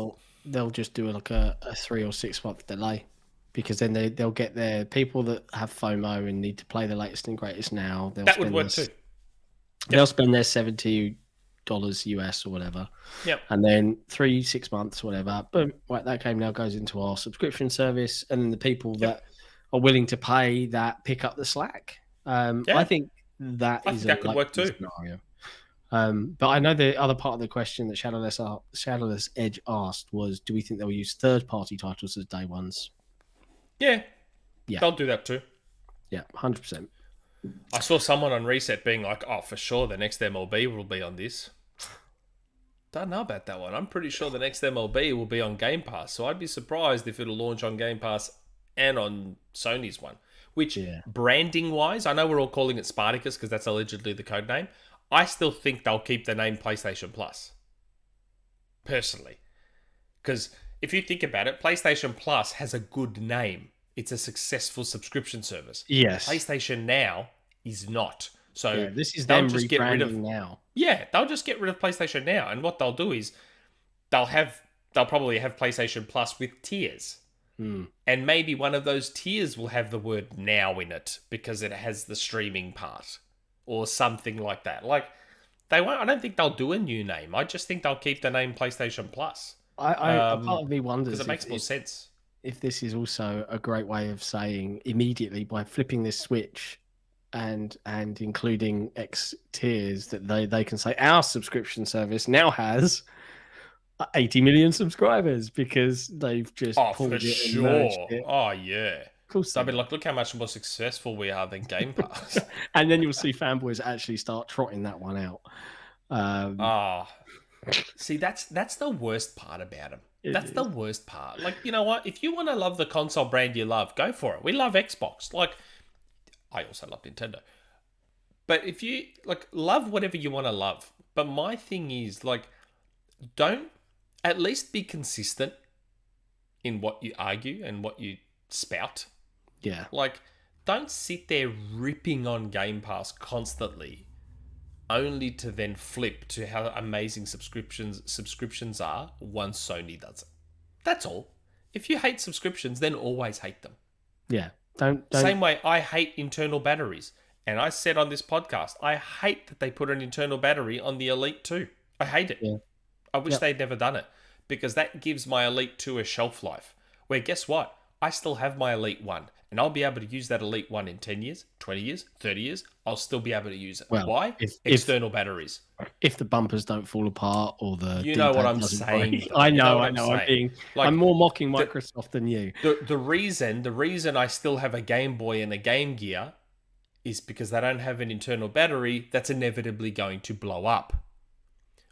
they'll just do like a 3 or 6 month delay, because then they'll get their people that have FOMO and need to play the latest and greatest now. That would work too. They'll spend their $70 US or whatever. Yep. And then 3-6 months, whatever. Boom, right, that game now goes into our subscription service, and then the people that are willing to pay that pick up the slack. I think that could work too. Scenario. But I know the other part of the question that ShadowlessEdge asked was, do we think they'll use third-party titles as day ones? Yeah. They'll do that too. Yeah, 100%. I saw someone on Reset being like, oh, for sure, the next MLB will be on this. Don't know about that one. I'm pretty sure the next MLB will be on Game Pass, so I'd be surprised if it'll launch on Game Pass and on Sony's one. Which, branding-wise, I know we're all calling it Spartacus because that's allegedly the code name. I still think they'll keep the name PlayStation Plus. Personally. Because if you think about it, PlayStation Plus has a good name. It's a successful subscription service. Yes. PlayStation Now is not. So this is them just get rid of now. Yeah, they'll just get rid of PlayStation Now, and what they'll do is they'll probably have PlayStation Plus with tiers. And maybe one of those tiers will have the word now in it because it has the streaming part or something like that. Like, they won't. I don't think they'll do a new name. I just think they'll keep the name PlayStation Plus. Part of me wonders because it makes more sense. If this is also a great way of saying immediately by flipping this switch and including X tiers that they can say our subscription service now has 80 million subscribers because they've just pulled it and merged it. Oh yeah. Of course. So, I mean, look how much more successful we are than Game Pass. And then you'll see fanboys actually start trotting that one out. See, that's the worst part about them. That's the worst part. Like, you know what? If you want to love the console brand you love, go for it. We love Xbox. Like, I also love Nintendo. But if you, like, love whatever you want to love. But my thing is, like, don't at least be consistent in what you argue and what you spout. Yeah. Like, don't sit there ripping on Game Pass constantly only to then flip to how amazing subscriptions are once Sony does it. That's all. If you hate subscriptions, then always hate them. Yeah. Don't... Same way I hate internal batteries. And I said on this podcast, I hate that they put an internal battery on the Elite 2. I hate it. Yeah. I wish they'd never done it because that gives my Elite 2 a shelf life. where guess what? I still have my Elite 1, and I'll be able to use that Elite 1 in 10 years, 20 years, 30 years. I'll still be able to use it. Well, why? External batteries. If the bumpers don't fall apart or the you know what D-pad I'm doesn't saying. break. I know. I'm more mocking the- Microsoft than you. The reason I still have a Game Boy and a Game Gear is because they don't have an internal battery that's inevitably going to blow up.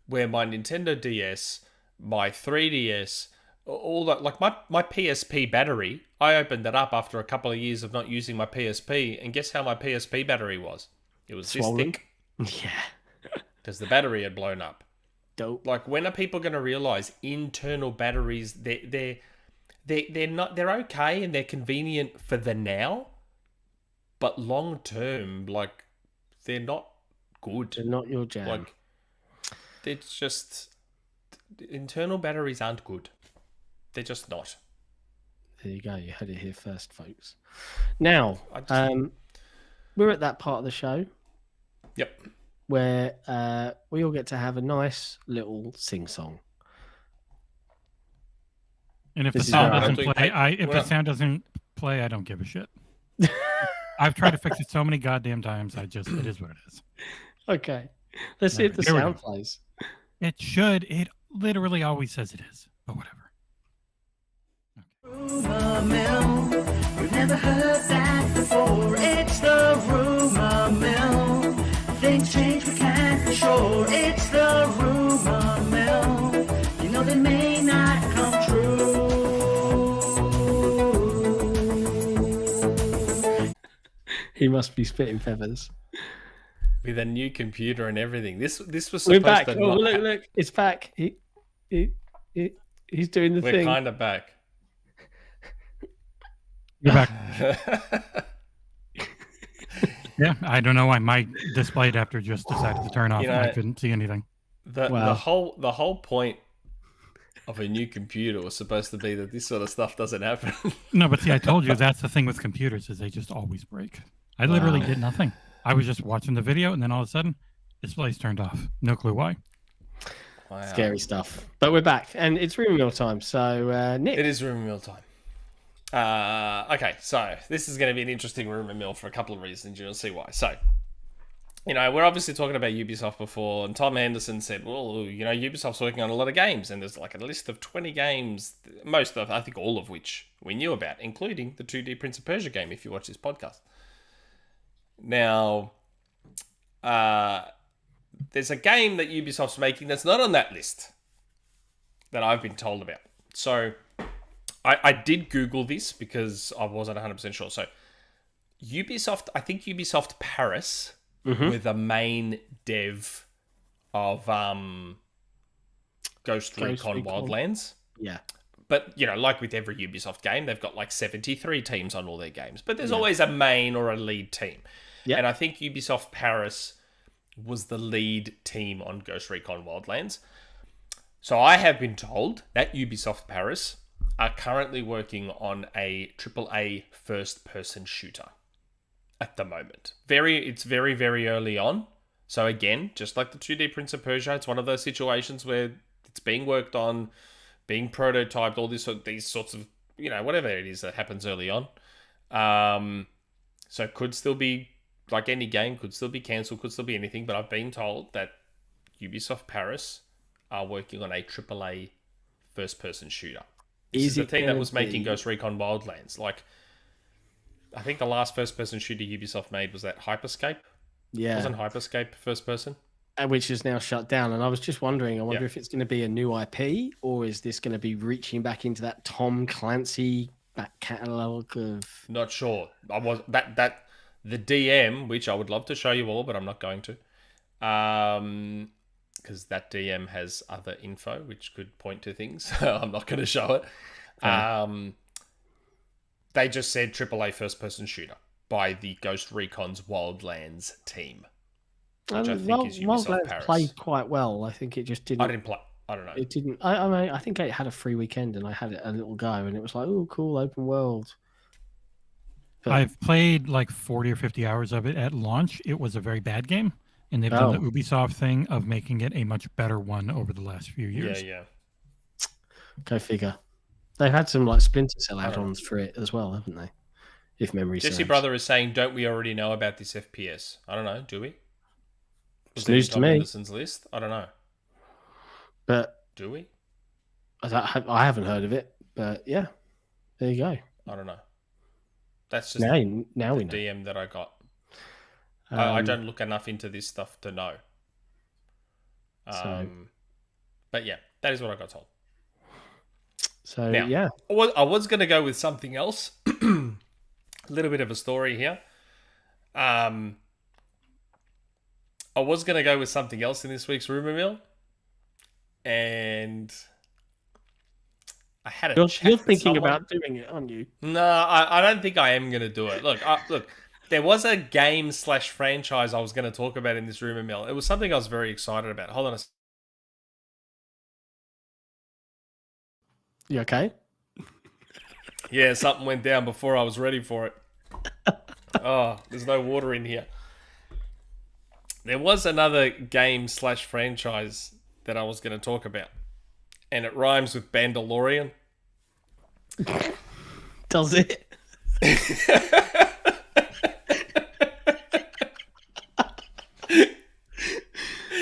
Where my Nintendo DS, my 3DS, all that, like my PSP battery, I opened it up after a couple of years of not using my PSP, and guess how my PSP battery was? It was Swollen. this thick. Yeah. Because the battery had blown up. Dope. Like, when are people going to realize internal batteries? They're not. They're okay and they're convenient for the now, but long term, like, they're not good. They're not your jam. Like, it's just internal batteries aren't good. They're just not. There you go. You heard it here first, folks. Now, we're at that part of the show. Yep. Where we all get to have a nice little sing-song. And if the sound doesn't play, doesn't play, I don't give a shit. I've tried to fix it so many goddamn times. It is what it is. Okay. Let's see if the sound plays. It should. It literally always says it is, but whatever. Rumour Mill. We've never heard that before. It's the Rumour Mill. Things change, we can't be sure. It's the Rumour Mill. You know they may not come true. He must be spitting feathers. With a new computer and everything. This was supposed We're back. to Oh, look, it's back. He's doing the thing. We're kind of back. You're back. Yeah, I don't know why my display adapter just decided to turn off and I couldn't see anything. The whole point of a new computer was supposed to be that this sort of stuff doesn't happen. No, but see, I told you that's the thing with computers is they just always break. I literally did nothing. I was just watching the video and then all of a sudden, display's turned off. No clue why. Wow. Scary stuff. But we're back and it's Rumour Mill time. So, Nick. It is Rumour Mill time. Okay, so this is going to be an interesting Rumour Mill for a couple of reasons. You'll see why. So, we're obviously talking about Ubisoft before, and Tom Henderson said, well, Ubisoft's working on a lot of games, and there's like a list of 20 games, most of, I think all of which we knew about, including the 2D Prince of Persia game, if you watch this podcast. Now, there's a game that Ubisoft's making that's not on that list that I've been told about. So, I did Google this because I wasn't 100% sure. So, Ubisoft, I think Ubisoft Paris were the main dev of Ghost Recon Wildlands. Yeah. But, like with every Ubisoft game, they've got like 73 teams on all their games. But there's always a main or a lead team. Yep. And I think Ubisoft Paris was the lead team on Ghost Recon Wildlands. So I have been told that Ubisoft Paris are currently working on a AAA first-person shooter at the moment. It's very, very early on. So again, just like the 2D Prince of Persia, it's one of those situations where it's being worked on, being prototyped, all these sorts of, whatever it is that happens early on. So it could still be, like any game, could still be cancelled, could still be anything, but I've been told that Ubisoft Paris are working on a AAA first-person shooter. This is the team that was making Ghost Recon Wildlands. Like, I think the last first-person shooter Ubisoft made was that Hyperscape. Yeah. Wasn't Hyperscape first-person? Which is now shut down. And I was just wondering, I wonder if it's going to be a new IP or is this going to be reaching back into that Tom Clancy back catalogue of... Not sure. The DM, which I would love to show you all, but I'm not going to. Because that DM has other info, which could point to things. I'm not going to show it. They just said AAA first-person shooter by the Ghost Recon's Wildlands team. Which I think is Ubisoft Paris. Played quite well. I think it just didn't... I didn't play. I don't know. It didn't... I think it had a free weekend and I had it a little go and it was like, oh, cool, open world. But... I've played like 40 or 50 hours of it at launch. It was a very bad game. And they've done the Ubisoft thing of making it a much better one over the last few years. Yeah. Go figure. They've had some like Splinter Cell add-ons for it as well, haven't they? If memory serves. Jesse Brother is saying, don't we already know about this FPS? I don't know. Do we? It's news to me. Henderson's list? I don't know. But do we? I haven't heard of it, but yeah, there you go. I don't know. That's just now we know. DM that I got. I don't look enough into this stuff to know. But yeah, that is what I got told. So now, yeah, I was going to go with something else. A little bit of a story here. I was going to go with something else in this week's Rumour Mill, and I had a chat. You're thinking about doing it, aren't you? No, I don't think I am going to do it. Look, there was a game/franchise I was going to talk about in this Rumour Mill. It was something I was very excited about. Hold on a second. You okay? Yeah, something went down before I was ready for it. Oh, there's no water in here. There was another game/franchise that I was going to talk about. And it rhymes with Mandalorian. Does it?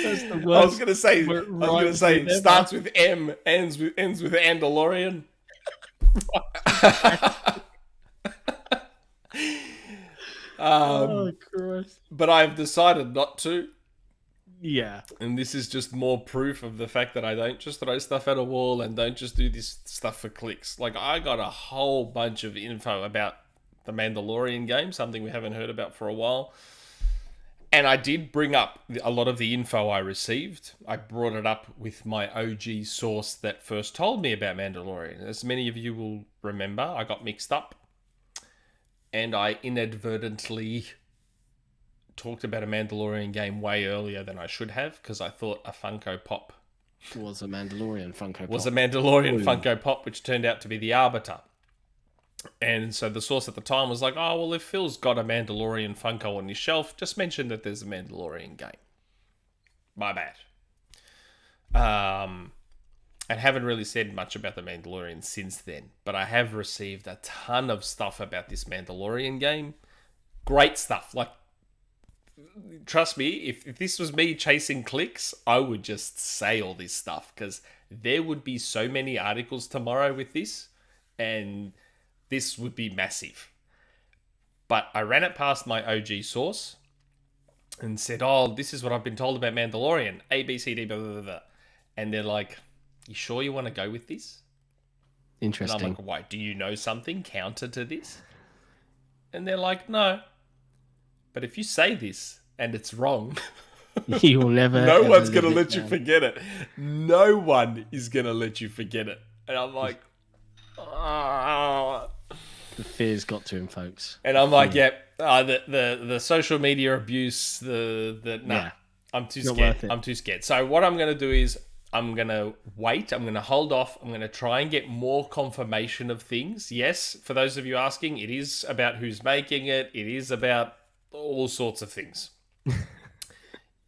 That's the worst. I was gonna say it starts with M, ends with Mandalorian. Oh Christ! But I've decided not to. Yeah. And this is just more proof of the fact that I don't just throw stuff at a wall and don't just do this stuff for clicks. Like, I got a whole bunch of info about the Mandalorian game, something we haven't heard about for a while. And I did bring up a lot of the info I received. I brought it up with my OG source that first told me about Mandalorian. As many of you will remember, I got mixed up. And I inadvertently talked about a Mandalorian game way earlier than I should have, because I thought a Funko Pop was a Mandalorian Funko Pop, which turned out to be the Arbiter. And so the source at the time was like, oh, well, if Phil's got a Mandalorian Funko on his shelf, just mention that there's a Mandalorian game. My bad. I haven't really said much about the Mandalorian since then, but I have received a ton of stuff about this Mandalorian game. Great stuff. Like, trust me, if this was me chasing clicks, I would just say all this stuff, because there would be so many articles tomorrow with this, and this would be massive. But I ran it past my OG source and said, oh, this is what I've been told about Mandalorian, A, B, C, D, blah, blah, blah. And they're like, you sure you want to go with this? Interesting. And I'm like, why? Do you know something counter to this? And they're like, no. But if you say this and it's wrong, you will never. No one's going to let you forget it. No one is going to let you forget it. And I'm like, ah. The fear's got to him, folks. And I'm like, the social media abuse, I'm too scared. I'm too scared. So what I'm going to do is I'm going to wait. I'm going to hold off. I'm going to try and get more confirmation of things. Yes, for those of you asking, it is about who's making it. It is about all sorts of things.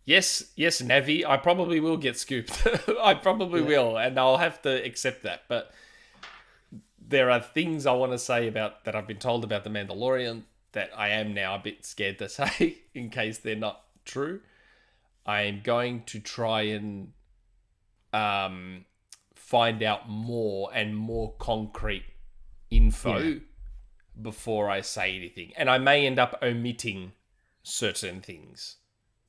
Yes, Navi, I probably will get scooped. I probably will, and I'll have to accept that. But there are things I want to say about that I've been told about the Mandalorian that I am now a bit scared to say in case they're not true. I am going to try and find out more and more concrete info before I say anything. And I may end up omitting certain things.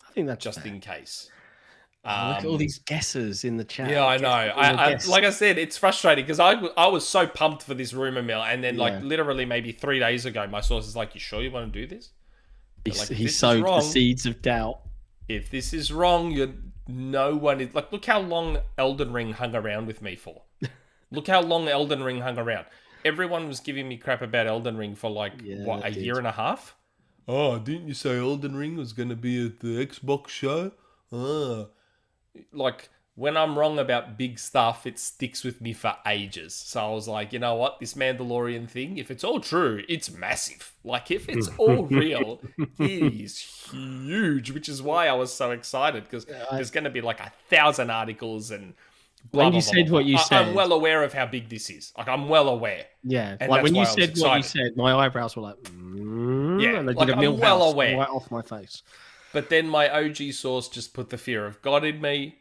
I think that's just fair. In case. Look at all these guesses in the chat. Yeah, I know. I like I said, it's frustrating because I was so pumped for this Rumour Mill, and then like literally maybe 3 days ago, my source is like, "You sure you want to do this?" He sowed the seeds of doubt. If this is wrong, no one is like. Look how long Elden Ring hung around with me for. Look how long Elden Ring hung around. Everyone was giving me crap about Elden Ring for like a year and a half. Oh, didn't you say Elden Ring was going to be at the Xbox show? Like, when I'm wrong about big stuff, it sticks with me for ages. So I was like, you know what? This Mandalorian thing, if it's all true, it's massive. Like, if it's all real, it is huge, which is why I was so excited, because there's going to be like 1,000 articles and Blah, when blah, you blah, said blah, what you blah. said, I'm well aware of how big this is. Like, I'm well aware. Yeah, And like when you that's why I was said what you excited. said, my eyebrows were like, Yeah, and I like, did a I'm well Millhouse aware. right off my face. But then my OG source just put the fear of God in me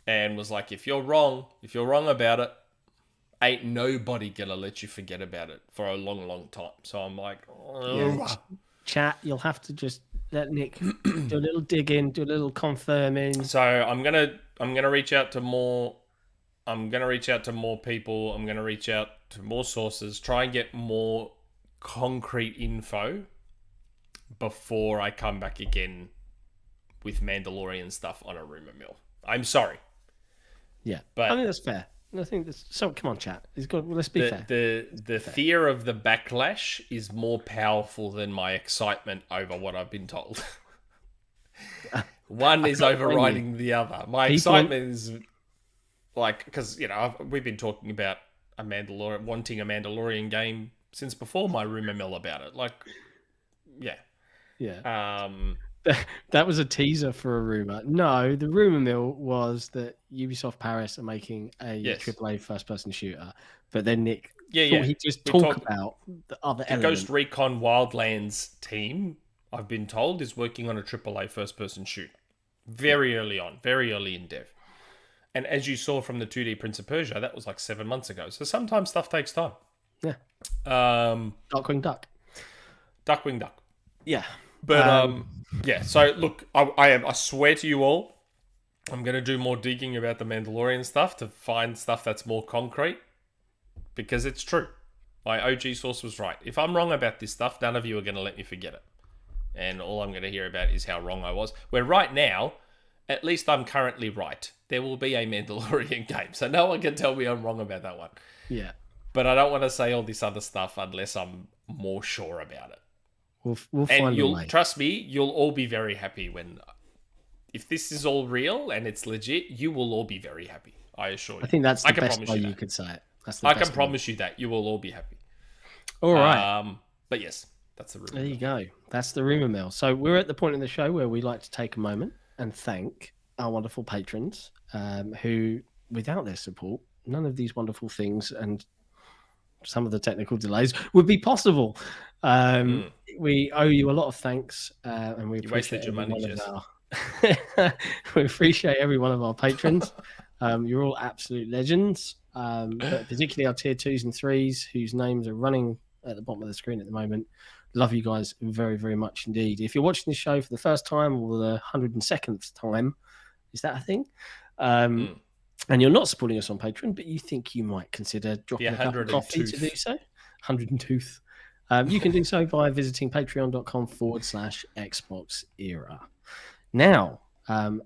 and was like, if you're wrong about it, ain't nobody gonna let you forget about it for a long, long time. So I'm like, Chat, you'll have to just let Nick do a little digging, do a little confirming. So I'm gonna reach out to more. I'm gonna reach out to more people. I'm gonna reach out to more sources. Try and get more concrete info before I come back again with Mandalorian stuff on a rumor mill. I'm sorry. Yeah, but I think that's fair. I think that's so. Come on, chat. It's good. Let's be fair. The fear of the backlash is more powerful than my excitement over what I've been told. One is overriding the other. My excitement is like, because we've been talking about wanting a Mandalorian game since before my rumor mill about it. Like, yeah. That was a teaser for a rumor. No, the rumor mill was that Ubisoft Paris are making a AAA first-person shooter, but then Nick thought he'd just talk about the other the element. Ghost Recon Wildlands team, I've been told, is working on a AAA first-person shooter. Very early on, very early in dev. And as you saw from the 2D Prince of Persia, that was like 7 months ago. So sometimes stuff takes time. Yeah. Darkwing Duck. Duckwing Duck. Yeah. But yeah, so look, I swear to you all, I'm going to do more digging about the Mandalorian stuff to find stuff that's more concrete, because it's true. My OG source was right. If I'm wrong about this stuff, none of you are going to let me forget it. And all I'm going to hear about is how wrong I was. Where right now, at least I'm currently right. There will be a Mandalorian game, so no one can tell me I'm wrong about that one. Yeah. But I don't want to say all this other stuff unless I'm more sure about it. We'll find a way. Trust me, you'll all be very happy if this is all real and it's legit, you will all be very happy. I assure you. I think that's the best way you could say it. I can promise you that you will all be happy. All right. But yes, that's the rumor. There you go. That's the rumor mill. So we're at the point in the show where we like to take a moment and thank our wonderful patrons, who, without their support, none of these wonderful things and some of the technical delays would be possible. We owe you a lot of thanks, and we appreciate your money. We appreciate every one of our patrons. You're all absolute legends, but particularly our tier 2s and 3s, whose names are running at the bottom of the screen at the moment. Love you guys very, very much indeed. If you're watching this show for the first time or the 102nd time, is that a thing? And you're not supporting us on Patreon, but you think you might consider dropping a cup of coffee to do so. 102th. You can do so by visiting patreon.com/XboxEra. Now,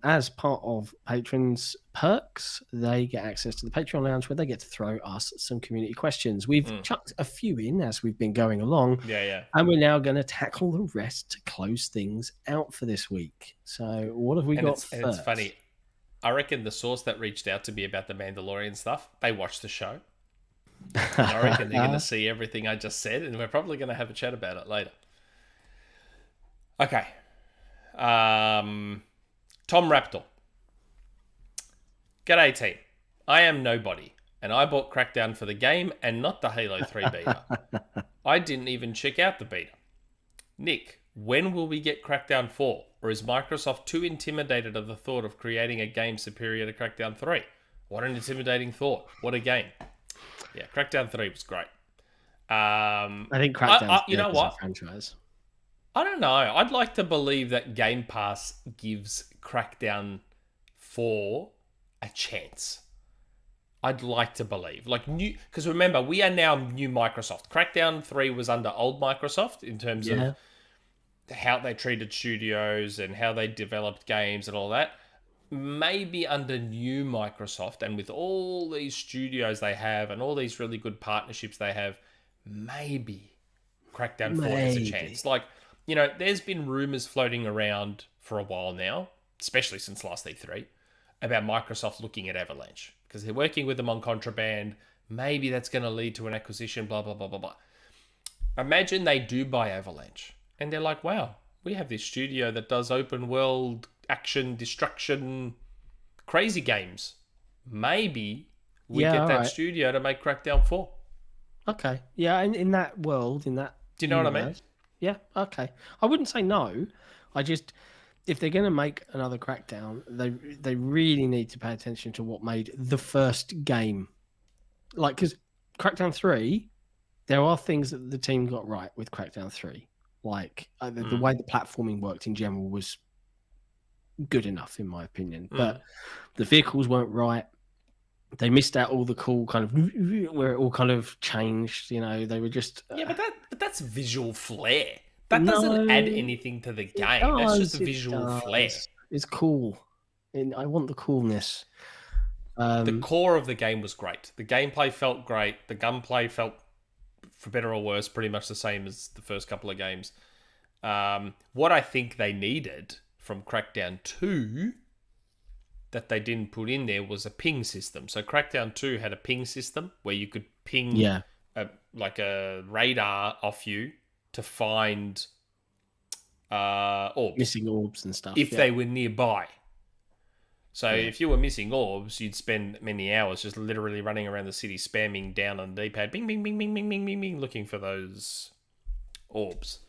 as part of patrons' perks, they get access to the Patreon Lounge where they get to throw us some community questions. We've chucked a few in as we've been going along. Yeah. And we're now going to tackle the rest to close things out for this week. So what have we got first? And it's funny. I reckon the source that reached out to me about the Mandalorian stuff, they watched the show. And I reckon they're going to see everything I just said, and we're probably going to have a chat about it later. Okay. TornRaptor. G'day team. I am nobody, and I bought Crackdown for the game and not the Halo 3 beta. I didn't even check out the beta. Nick, when will we get Crackdown 4? Or is Microsoft too intimidated of the thought of creating a game superior to Crackdown 3? What an intimidating thought. What a game. Yeah, Crackdown 3 was great. I think Crackdown's you know what? A franchise. I don't know. I'd like to believe that Game Pass gives Crackdown 4 a chance. I'd like to believe. Because remember, we are now new Microsoft. Crackdown 3 was under old Microsoft in terms of how they treated studios and how they developed games and all that. Maybe under new Microsoft and with all these studios they have and all these really good partnerships they have, maybe Crackdown 4 has a chance. There's been rumors floating around for a while now, especially since last E3, about Microsoft looking at Avalanche because they're working with them on Contraband. Maybe that's going to lead to an acquisition, blah, blah, blah, blah, blah. Imagine they do buy Avalanche. And they're like, wow, we have this studio that does open world action, destruction, crazy games. maybe we Yeah, get that alright. studio to make Crackdown 4. Okay. Yeah, in that world, in that. Do you know what I mean? universe, Yeah. Okay. I wouldn't say no. I just, if they're going to make another Crackdown, they really need to pay attention to what made the first game. Like, because Crackdown 3, there are things that the team got right with Crackdown 3. Like, the way the platforming worked in general was good enough, in my opinion. But the vehicles weren't right. They missed out all the cool kind of where it all kind of changed. You know, they were just but that's visual flair. That doesn't add anything to the game. That's just a visual flair. It's cool, and I want the coolness. The core of the game was great. The gameplay felt great. The gunplay felt, for better or worse, pretty much the same as the first couple of games. What I think they needed from Crackdown 2 that they didn't put in there was a ping system. So Crackdown 2 had a ping system where you could ping like a radar off you to find orbs. Missing orbs and stuff. If they were nearby. So if you were missing orbs, you'd spend many hours just literally running around the city spamming down on the D-pad, bing, bing, bing, bing, bing, bing, bing, bing, looking for those orbs.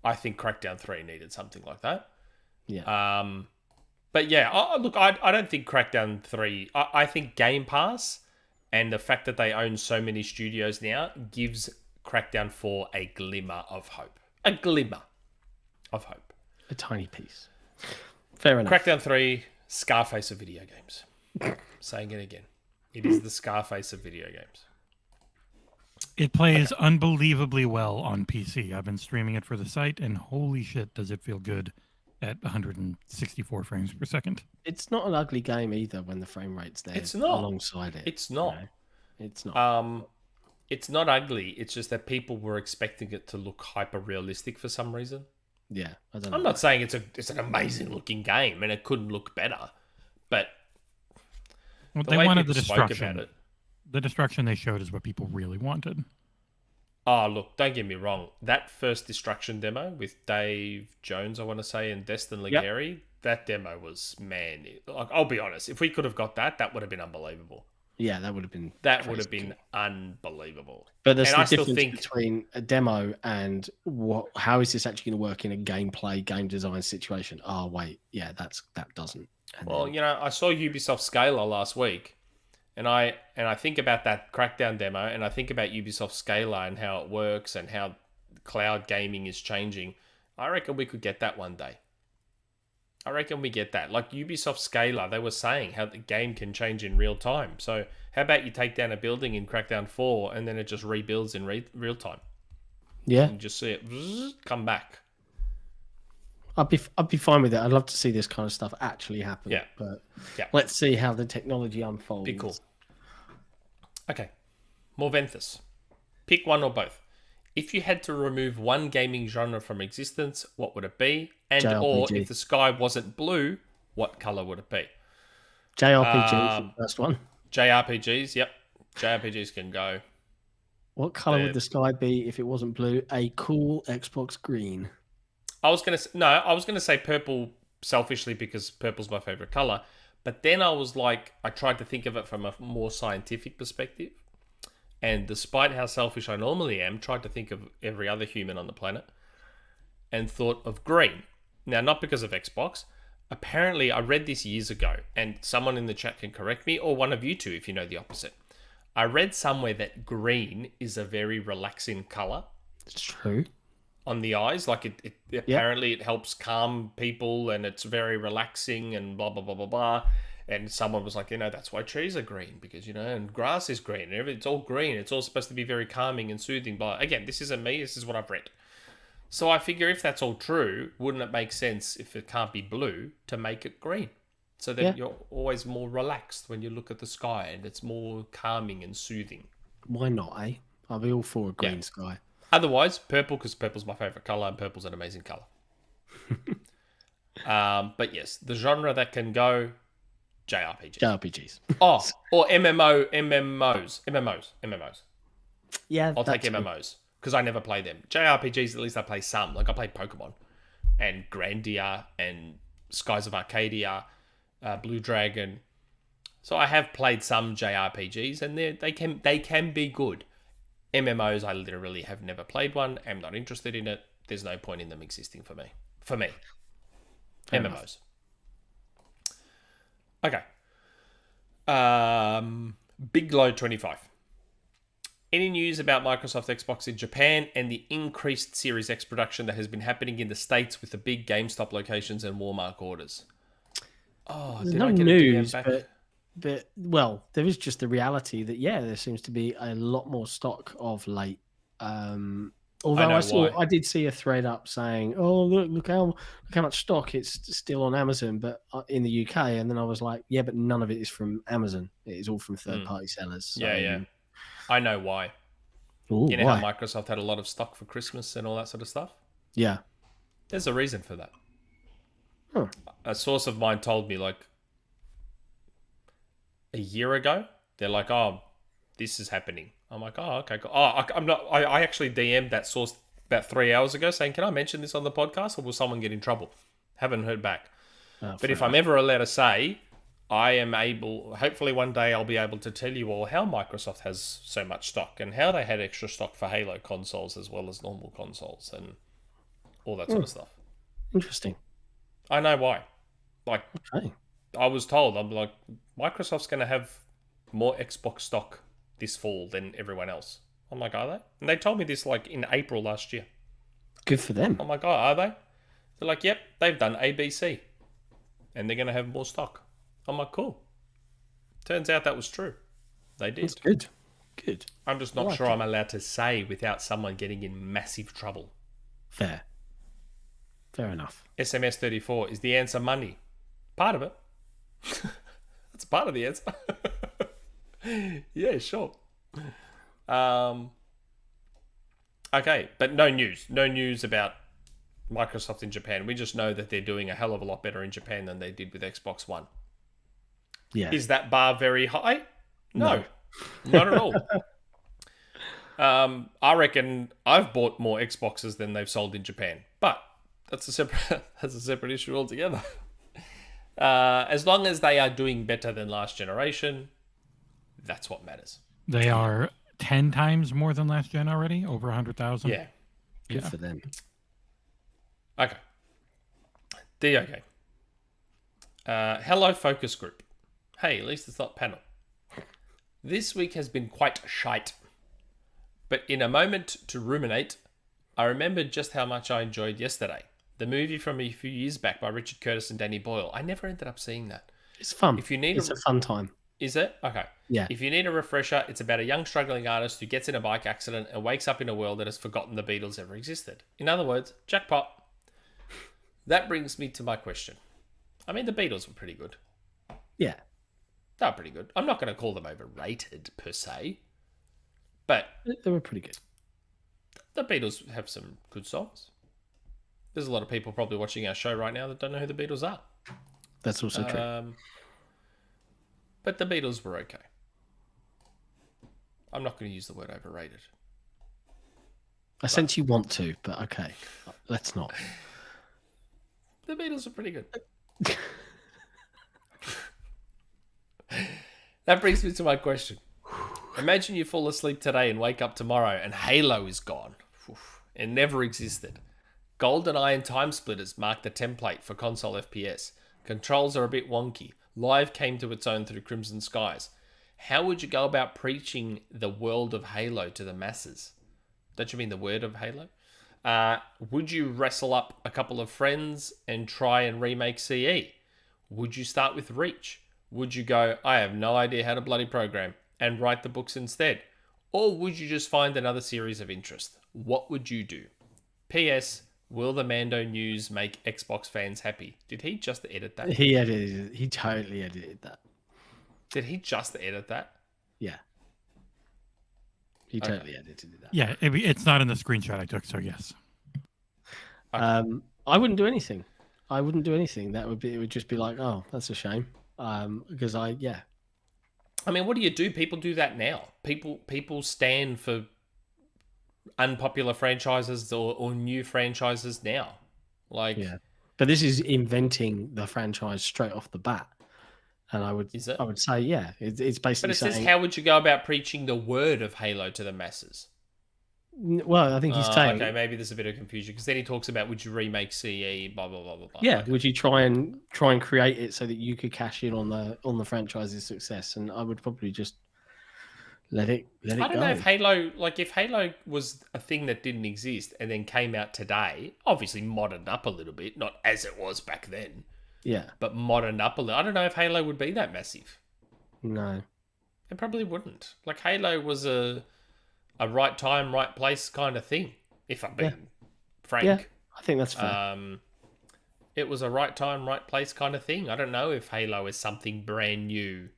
I think Crackdown 3 needed something like that. Yeah. But yeah, look, I don't think Crackdown 3... I think Game Pass and the fact that they own so many studios now gives Crackdown 4 a glimmer of hope. A glimmer of hope. A tiny piece. Fair enough. Crackdown 3, Scarface of video games. Saying it again. It is the Scarface of video games. It plays unbelievably well on PC. I've been streaming it for the site, and holy shit, does it feel good at 164 frames per second. It's not an ugly game either when the frame rate's there. It's not. Alongside it. It's not. You know? It's not. It's not ugly. It's just that people were expecting it to look hyper realistic for some reason. Yeah, I don't know. I'm not saying it's an amazing looking game and it couldn't look better, but they wanted the destruction. The destruction they showed is what people really wanted. Oh, look, don't get me wrong. That first Destruction demo with Dave Jones, I want to say, and Destin Legary, that demo was, man, like, I'll be honest. If we could have got that, that would have been unbelievable. Yeah, that would have been would have been unbelievable. But there's the difference between a demo and how is this actually going to work in a gameplay, game design situation? Oh, wait, yeah, that doesn't. And you know, I saw Ubisoft Scalar last week. And I think about that Crackdown demo, and I think about Ubisoft Scalar and how it works and how cloud gaming is changing. I reckon we could get that one day. I reckon we get that. Like Ubisoft Scalar, they were saying how the game can change in real time. So how about you take down a building in Crackdown 4 and then it just rebuilds in real time? Yeah. And just see it come back. I'd be fine with it. I'd love to see this kind of stuff actually happen. Yeah. But let's see how the technology unfolds. Be cool. Okay. Morventhus. Pick one or both. If you had to remove one gaming genre from existence, what would it be? And JRPG. or if the sky wasn't blue, what color would it be? JRPG, first one. JRPGs, yep. JRPGs can go. What color would the sky be if it wasn't blue? A cool Xbox green. I was gonna say purple selfishly because purple's my favorite color. But then I was like, I tried to think of it from a more scientific perspective. And despite how selfish I normally am, tried to think of every other human on the planet and thought of green. Now, not because of Xbox. Apparently, I read this years ago, and someone in the chat can correct me, or one of you two if you know the opposite. I read somewhere that green is a very relaxing color. It's true. On the eyes, like it apparently it helps calm people and it's very relaxing and blah blah blah blah blah. And someone was like, that's why trees are green because and grass is green and everything. It's all green. It's all supposed to be very calming and soothing. But again, this isn't me. This is what I've read. So I figure if that's all true, wouldn't it make sense if it can't be blue to make it green? So that you're always more relaxed when you look at the sky and it's more calming and soothing. Why not? I'll be all for a green sky. Otherwise, purple, because purple's my favorite color and purple's an amazing color. But yes, the genre that can go, JRPGs. Or MMOs. Yeah, I'll take MMOs because I never play them. JRPGs, at least I play some. Like I played Pokemon and Grandia and Skies of Arcadia, Blue Dragon, So I have played some JRPGs, and they can be good. MMOs, I literally have never played one. I'm not interested in it. There's no point in them existing for me. Fair MMOs. Enough. Okay. Big Load 25. Any news about Microsoft Xbox in Japan and the increased Series X production that has been happening in the States with the big GameStop locations and Walmart orders? Oh, did I get news, a DM back? But well, there is just the reality that there seems to be a lot more stock of late. Although I did see a thread up saying, "Oh, look how much stock it's still on Amazon, but in the UK." And then I was like, "Yeah, but none of it is from Amazon. It is all from third-party sellers." So, yeah. I know why. Ooh, you know why? How Microsoft had a lot of stock for Christmas and all that sort of stuff? Yeah. There's a reason for that. Huh. A source of mine told me like a year ago, they're like, "Oh, this is happening." I'm like, "Oh, okay, cool." I actually DM'd that source about 3 hours ago saying, "Can I mention this on the podcast, or will someone get in trouble?" Haven't heard back. But if I'm ever allowed to say, I am able, hopefully one day I'll be able to tell you all how Microsoft has so much stock and how they had extra stock for Halo consoles as well as normal consoles and all that sort of stuff. Interesting. I know why. Like, okay. I was told, I'm like, Microsoft's going to have more Xbox stock this fall than everyone else. I'm like, are they? And they told me this like in April last year. Good for them. I'm like, oh, are they? They're like, yep, they've done ABC. And they're going to have more stock. I'm like, cool. Turns out that was true. They did. That's good. Good. I'm just not sure I'm allowed to say without someone getting in massive trouble. Fair enough. SMS 34, is the answer money? Part of it. That's part of the answer. Yeah, sure. Okay, but no news. No news about Microsoft in Japan. We just know that they're doing a hell of a lot better in Japan than they did with Xbox One. Yeah. Is that bar very high? No. Not at all. I reckon I've bought more Xboxes than they've sold in Japan. But that's a separate issue altogether. As long as they are doing better than last generation, that's what matters. They are 10 times more than last gen already, over 100,000. Yeah. Good for them. Okay. DeoGame. Hello, focus group. Hey, at least it's not panel. This week has been quite shite. But in a moment to ruminate, I remembered just how much I enjoyed yesterday. The movie from a few years back by Richard Curtis and Danny Boyle. I never ended up seeing that. It's fun. If you need it's a fun time. Is it? Okay. Yeah. If you need a refresher, it's about a young struggling artist who gets in a bike accident and wakes up in a world that has forgotten the Beatles ever existed. In other words, jackpot. That brings me to my question. I mean, the Beatles were pretty good. Yeah. They were pretty good. I'm not going to call them overrated per se, but they were pretty good. The Beatles have some good songs. There's a lot of people probably watching our show right now that don't know who the Beatles are. That's also true. But the Beatles were okay. I'm not going to use the word overrated. I sense you want to, but okay. Let's not. The Beatles are pretty good. That brings me to my question. Imagine you fall asleep today and wake up tomorrow and Halo is gone. It never existed. GoldenEye and Time Splitters mark the template for console FPS. Controls are a bit wonky. Live came to its own through Crimson Skies. How would you go about preaching the world of Halo to the masses? Don't you mean the word of Halo? Would you wrestle up a couple of friends and try and remake CE? Would you start with Reach? Would you go, I have no idea how to bloody program, and write the books instead? Or would you just find another series of interest? What would you do? P.S. Will the Mando news make Xbox fans happy? Did he just edit that? He edited it. He totally edited that. Did he just edit that? Yeah. He totally edited that. Yeah, it's not in the screenshot I took, so yes. Okay. I wouldn't do anything. It would just be like, oh, that's a shame. Because I mean, what do you do? People do that now. People stand for unpopular franchises or new franchises now. Like, yeah. But this is inventing the franchise straight off the bat. And I would Is it? I would say, yeah, it's basically. But it says, saying, how would you go about preaching the word of Halo to the masses? well, I think he's saying, okay, maybe there's a bit of confusion because then he talks about would you remake CE, blah blah blah blah blah. yeah, Okay. would you try and create it so that you could cash in on the franchise's success? And I would probably just let it go. I don't know if Halo was a thing that didn't exist and then came out today, obviously moderned up a little bit, not as it was back then, Yeah, but moderned up a little. I don't know if Halo would be that massive. no, It probably wouldn't. Like Halo was a right time, right place kind of thing. If I'm being frank, yeah, I think that's fair. It was a right time, right place kind of thing. I don't know if Halo is something brand new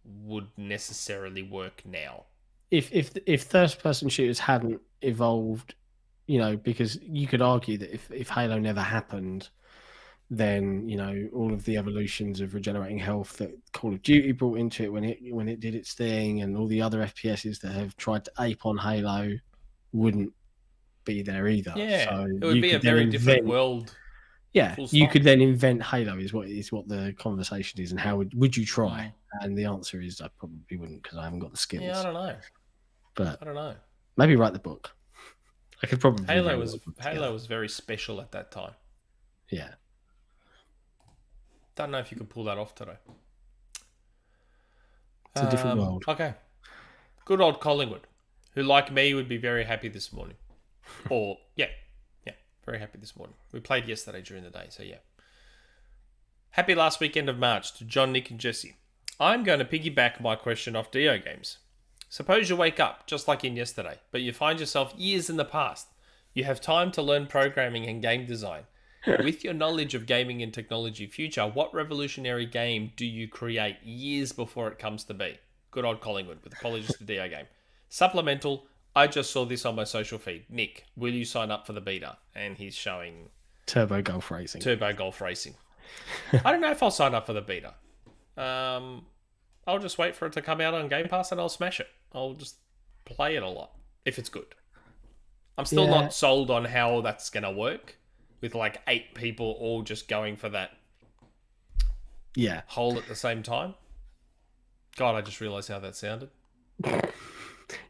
would necessarily work now. If first person shooters hadn't evolved, because you could argue that if Halo never happened, then all of the evolutions of regenerating health that Call of Duty brought into it when it did its thing, and all the other FPSs that have tried to ape on Halo wouldn't be there either. Yeah, so it would be a very different world. Yeah, you could then invent Halo is what the conversation is, and how would you try? And the answer is I probably wouldn't, because I haven't got the skills. Yeah, I don't know. But I don't know. Maybe write the book. I could probably. Halo was very special at that time. Yeah. Don't know if you could pull that off today. It's a different world. Okay. Good old Collingwood, who like me would be very happy this morning. Or yeah, very happy this morning. We played yesterday during the day, so yeah. Happy last weekend of March to John, Nick, and Jesse. I'm going to piggyback my question off DeoGames. Suppose you wake up, just like in yesterday, but you find yourself years in the past. You have time to learn programming and game design. With your knowledge of gaming and technology future, what revolutionary game do you create years before it comes to be? Good old Collingwood, with apologies to DeoGame. Supplemental, I just saw this on my social feed. Nick, will you sign up for the beta? And he's showing Turbo Golf Racing. I don't know if I'll sign up for the beta. I'll just wait for it to come out on Game Pass and I'll smash it. I'll just play it a lot if it's good. I'm still not sold on how that's going to work with like 8 people all just going for that hole at the same time. God, I just realised how that sounded.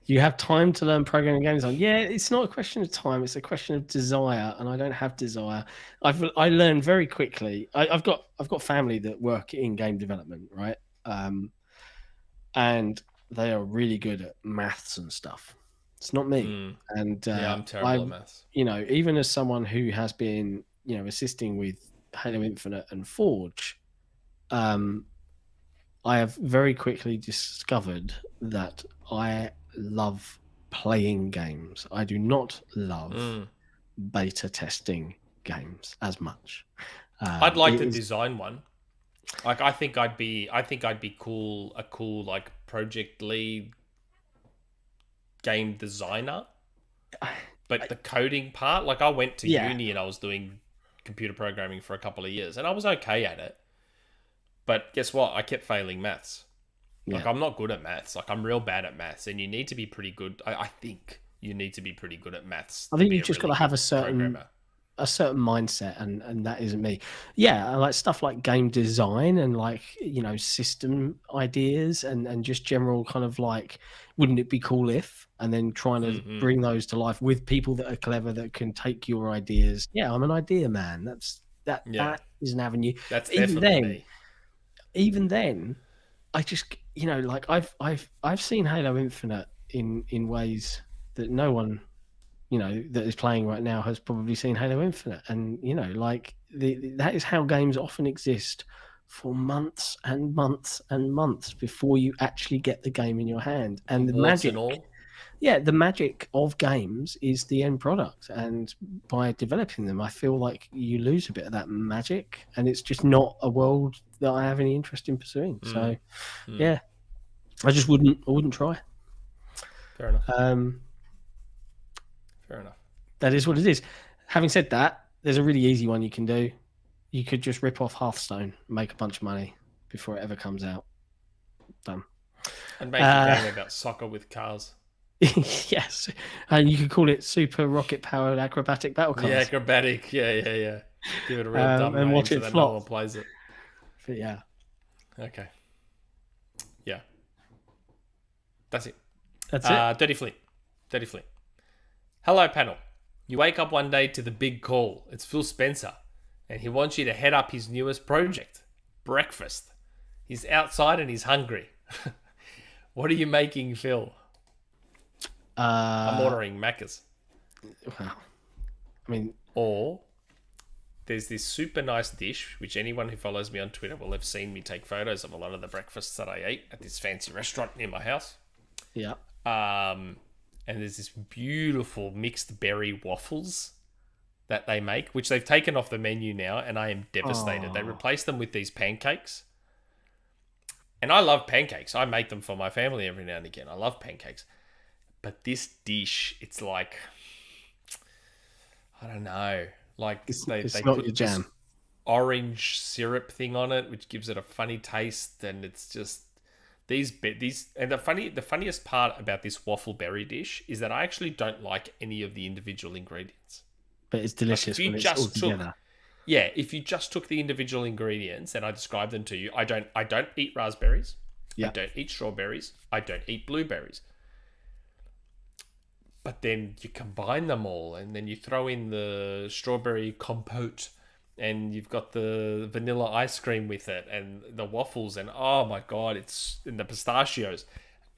You have time to learn programming games on. Yeah, it's not a question of time; it's a question of desire, and I don't have desire. I learned very quickly. I've got family that work in game development, right? And they are really good at maths and stuff. It's not me, and I'm terrible at maths. Even as someone who has been, assisting with Halo Infinite and Forge, I have very quickly discovered that I love playing games. I do not love beta testing games as much. I'd like to design one. Like I think I'd be cool, a cool like project lead game designer. But the coding part, like I went to uni and I was doing computer programming for a couple of years and I was okay at it. But guess what? I kept failing maths. Like, I'm not good at maths. Like, I'm real bad at maths. And you need to be pretty good. I think you need to be pretty good at maths. I think you've just got to have a certain mindset, and that isn't me. Yeah, I like stuff like game design and, like, system ideas and just general kind of, like, wouldn't it be cool if? And then trying to bring those to life with people that are clever that can take your ideas. Yeah, I'm an idea man. That is an avenue. That's definitely me. Even then, I just I've seen Halo Infinite in ways that no one that is playing right now has probably seen Halo Infinite, and that is how games often exist for months and months and months before you actually get the game in your hand. And the magic of games is the end product, and by developing them I feel like you lose a bit of that magic, and it's just not a world that I have any interest in pursuing. So I just wouldn't try. Fair enough. That is what it is. Having said that, there's a really easy one you can do. You could just rip off Hearthstone, make a bunch of money before it ever comes out. Done. And make a game about soccer with cars. Yes, and you could call it Super Rocket Powered Acrobatic Battle Cars. Yeah, acrobatic. Yeah. Give it a real dumb and name watch so it that flop. no one plays it. But yeah, Okay. Yeah. That's it. That's it. DirtyFlint. Hello, panel. You wake up one day to the big call. It's Phil Spencer, and he wants you to head up his newest project, breakfast. He's outside and he's hungry. What are you making, Phil? I'm ordering Macca's. Wow. I mean, or there's this super nice dish, which anyone who follows me on Twitter will have seen me take photos of a lot of the breakfasts that I eat at this fancy restaurant near my house. Yeah. And there's this beautiful mixed berry waffles that they make, which they've taken off the menu now, and I am devastated. They replaced them with these pancakes. And I love pancakes. I make them for my family every now and again. I love pancakes. But this dish, it's like, I don't know. Like it's they not put your jam. this orange syrup thing on it, which gives it a funny taste, and it's just these and the funniest part about this waffle berry dish is that I actually don't like any of the individual ingredients. But it's delicious when it's all together. Yeah, if you just took the individual ingredients and I described them to you, I don't eat raspberries. Yeah. I don't eat strawberries. I don't eat blueberries. But then you combine them all, and then you throw in the strawberry compote, and you've got the vanilla ice cream with it, and the waffles, and oh my god, it's in the pistachios,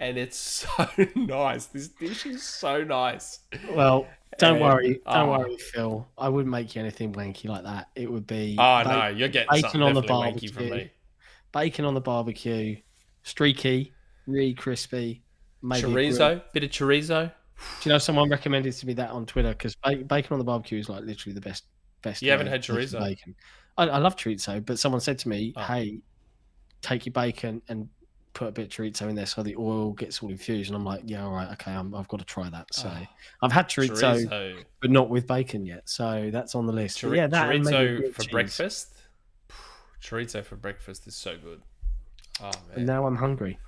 and it's so nice. This dish is so nice. Well, don't worry, Phil. I wouldn't make you anything wanky like that. It would be no, you're getting bacon on the barbecue from me. Bacon on the barbecue, streaky, really crispy. Maybe bit of chorizo. Do you know someone recommended to me that on Twitter, because bacon on the barbecue is like literally the best. You haven't had chorizo? Bacon. I love chorizo, but someone said to me, "Hey, take your bacon and put a bit of chorizo in there so the oil gets all infused." And I'm like, "Yeah, all right, okay, I've got to try that." So I've had chorizo, but not with bacon yet. So that's on the list. Yeah, that chorizo for breakfast. Chorizo for breakfast is so good. Oh man! And now I'm hungry.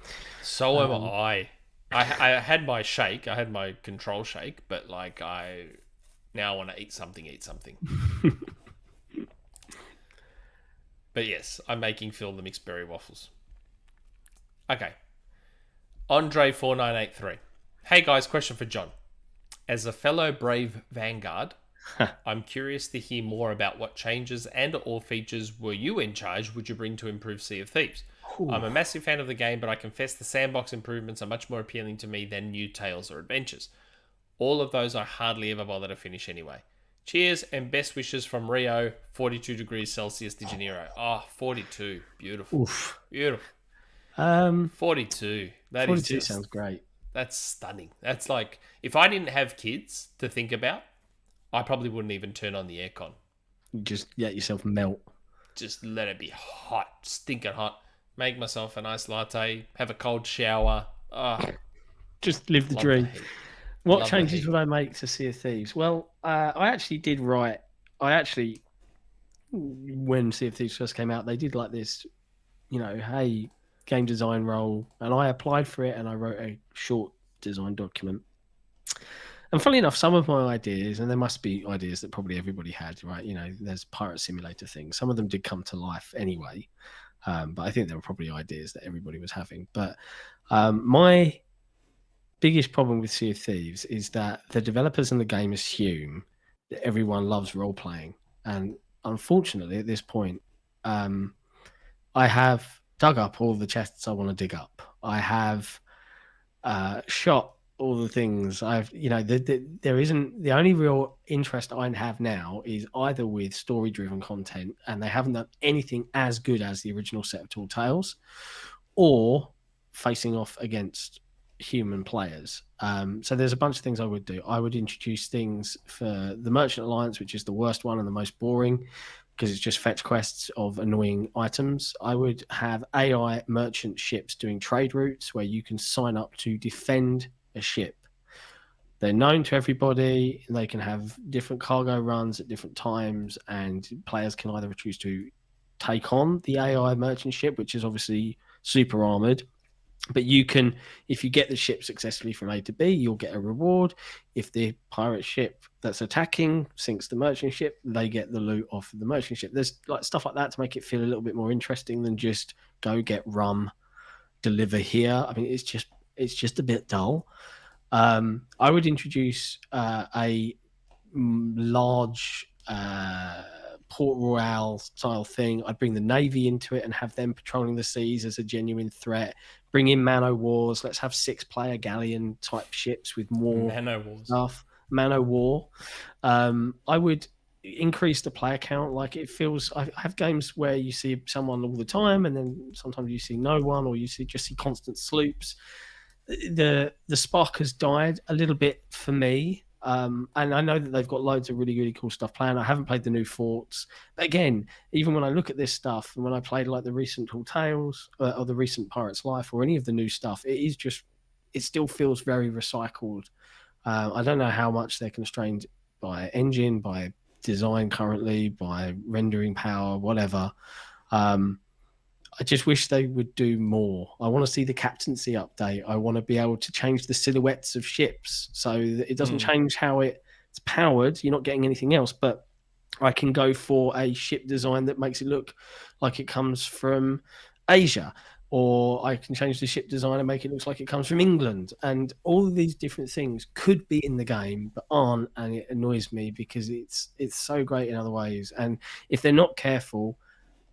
So am I. I had my shake. I had my control shake, but like I now want to eat something. But yes, I'm making Phil the mixed berry waffles. Okay. Andre4983. Hey guys, question for John. As a fellow brave Vanguard, I'm curious to hear more about what changes and or features were you in charge would you bring to improve Sea of Thieves? I'm a massive fan of the game, but I confess the sandbox improvements are much more appealing to me than new tales or adventures. All of those I hardly ever bother to finish anyway. Cheers and best wishes from Rio, 42 degrees Celsius de Janeiro. 42. Beautiful. Oof. Beautiful. 42. That 42 is sounds great. That's stunning. That's like, if I didn't have kids to think about, I probably wouldn't even turn on the aircon. You just let yourself melt. Just let it be hot, stinking hot. Make myself a nice latte, have a cold shower. Just live the dream. What changes would I make to Sea of Thieves? Well, I actually did write. When Sea of Thieves first came out, they did like this, hey, game design role, and I applied for it, and I wrote a short design document. And funnily enough, some of my ideas, and there must be ideas that probably everybody had, right? There's Pirate Simulator things. Some of them did come to life anyway. But I think there were probably ideas that everybody was having. But my biggest problem with Sea of Thieves is that the developers in the game assume that everyone loves role-playing. And unfortunately, at this point, I have dug up all the chests I want to dig up. I have shot all the things there isn't. The only real interest I have now is either with story-driven content, and they haven't done anything as good as the original set of Tall Tales, or facing off against human players. So there's a bunch of things I would do. I would introduce things for the Merchant Alliance, which is the worst one and the most boring, because it's just fetch quests of annoying items. I would have AI merchant ships doing trade routes where you can sign up to defend a ship. They're known to everybody. They can have different cargo runs at different times, and players can either choose to take on the AI merchant ship, which is obviously super armored, but you can, if you get the ship successfully from A to B, you'll get a reward. If the pirate ship that's attacking sinks the merchant ship, they get the loot off of the merchant ship. There's like stuff like that to make it feel a little bit more interesting than just go get rum, deliver here. I mean, it's just a bit dull. I would introduce a large Port Royale style thing. I'd bring the Navy into it and have them patrolling the seas as a genuine threat. Bring in Man-O-Wars. Let's have 6-player galleon type ships with more stuff. Man-O-War. I would increase the player count. Like, it feels, I have games where you see someone all the time, and then sometimes you see no one, or you just see constant sloops. The spark has died a little bit for me. And I know that they've got loads of really, really cool stuff planned. I haven't played the new forts. But again, even when I look at this stuff, and when I played like the recent Tall Tales or the recent Pirate's Life or any of the new stuff, it still feels very recycled. I don't know how much they're constrained by engine, by design currently, by rendering power, whatever. I just wish they would do more. I want to see the captaincy update. I want to be able to change the silhouettes of ships so that it doesn't change how it's powered. You're not getting anything else, but I can go for a ship design that makes it look like it comes from Asia, or I can change the ship design and make it look like it comes from England. And all of these different things could be in the game, but aren't, and it annoys me because it's so great in other ways. And if they're not careful,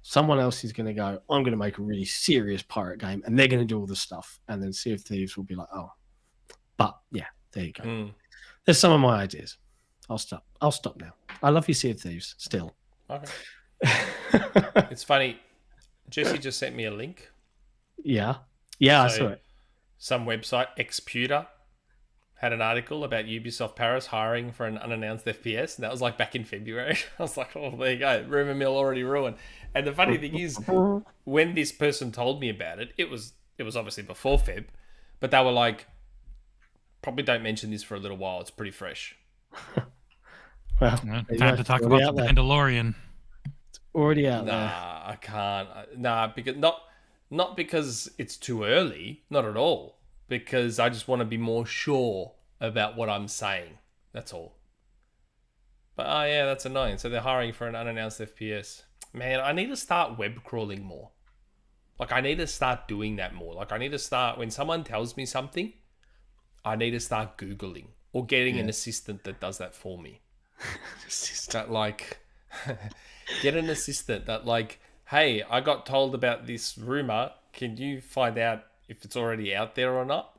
someone else is going to go, I'm going to make a really serious pirate game, and they're going to do all the stuff. And then Sea of Thieves will be like, oh. But yeah, there you go. There's some of my ideas. I'll stop now. I love you, Sea of Thieves, still. Okay. It's funny. Jesse just sent me a link. Yeah. Yeah, I saw it. Some website, Xputer, had an article about Ubisoft Paris hiring for an unannounced FPS. And that was like back in February. I was like, oh, there you go. Rumour Mill already ruined. And the funny thing is, when this person told me about it, it was obviously before Feb, but they were like, probably don't mention this for a little while. It's pretty fresh. Well, time to talk about the Mandalorian. It's already out there. Nah, I can't. Nah, because not because it's too early. Not at all. Because I just want to be more sure about what I'm saying. That's all. But yeah, that's annoying. So they're hiring for an unannounced FPS. Man, I need to start web crawling more. Like, I need to start doing that more. Like, I need to start, when someone tells me something, I need to start Googling or getting an assistant that does that for me. That, like, get an assistant that, like, hey, I got told about this rumor. Can you find out if it's already out there or not?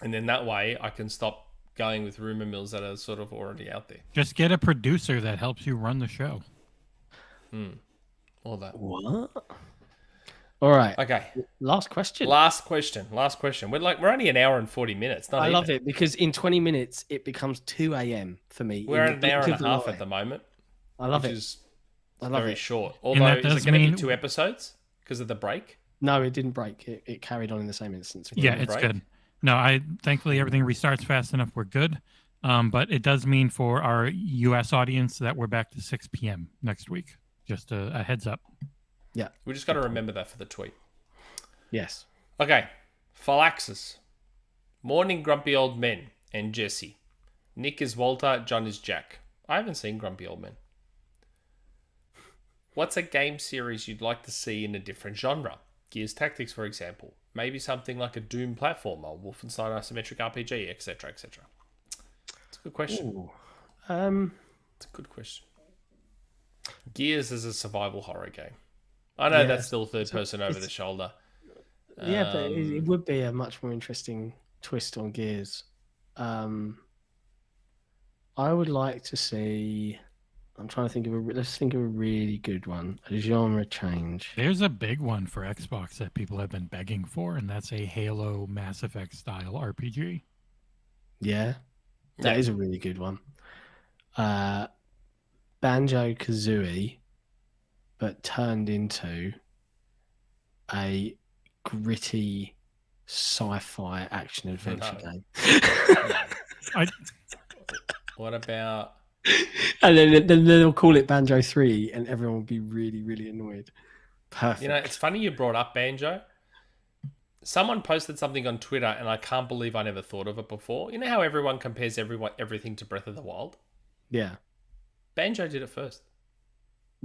And then that way I can stop going with rumor mills that are sort of already out there. Just get a producer that helps you run the show. All that. What? All right. Okay. Last question. We're only an hour and 40 minutes. I love it because in 20 minutes it becomes 2 a.m. for me. We're at an hour and a half at the moment. I love it. Which is I love very it. short. Although, is it going to be 2 episodes because of the break? No, it didn't break. It carried on in the same instance. Yeah, it's good. No, thankfully everything restarts fast enough. We're good. But it does mean for our U.S. audience that we're back to 6 p.m. next week. Just a heads up. Yeah. We just got to remember that for the tweet. Yes. Okay. Phalaxis. Morning, grumpy old men and Jesse. Nick is Walter, John is Jack. I haven't seen Grumpy Old Men. What's a game series you'd like to see in a different genre? Gears Tactics, for example. Maybe something like a Doom platformer, Wolfenstein Isometric RPG, etc., etc. It's a good question. It's a good question. Gears is a survival horror game. I know that's still third person over the shoulder. Yeah, but it would be a much more interesting twist on Gears. I would like to see. I'm trying to think of let's think of a really good one. A genre change. There's a big one for Xbox that people have been begging for, and that's a Halo Mass Effect style RPG. Yeah, that is a really good one. Banjo-Kazooie, but turned into a gritty sci-fi action adventure game. What about? And then they'll call it Banjo 3, and everyone will be really, really annoyed. Perfect. You know, it's funny you brought up Banjo. Someone posted something on Twitter, and I can't believe I never thought of it before. You know how everyone compares everything to Breath of the Wild? Yeah. Banjo did it first.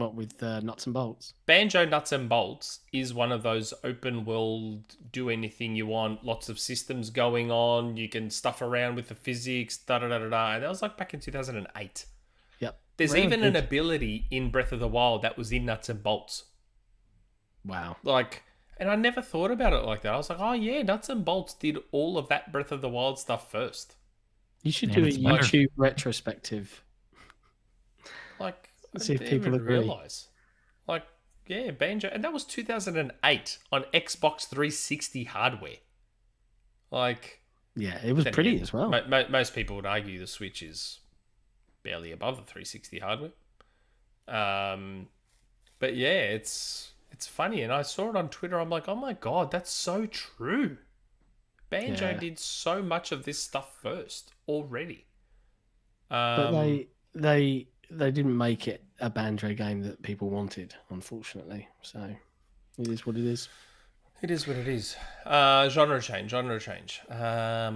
What with nuts and bolts? Banjo Nuts and Bolts is one of those open world, do anything you want, lots of systems going on, you can stuff around with the physics, da-da-da-da-da. And that was like back in 2008. Yep. There's even an ability in Breath of the Wild that was in Nuts and Bolts. Wow. Like, and I never thought about it like that. I was like, oh yeah, Nuts and Bolts did all of that Breath of the Wild stuff first. You should do a YouTube retrospective. Like, see if people agree. Realize. Like, yeah, Banjo, and that was 2008 on Xbox 360 hardware. Like, yeah, it was pretty as well. Most people would argue the Switch is barely above the 360 hardware. But yeah, it's funny, and I saw it on Twitter. I'm like, oh my god, that's so true. Banjo did so much of this stuff first already. But they didn't make it a Banjo game that people wanted, unfortunately. So it is what it is. It is what it is. Genre change. I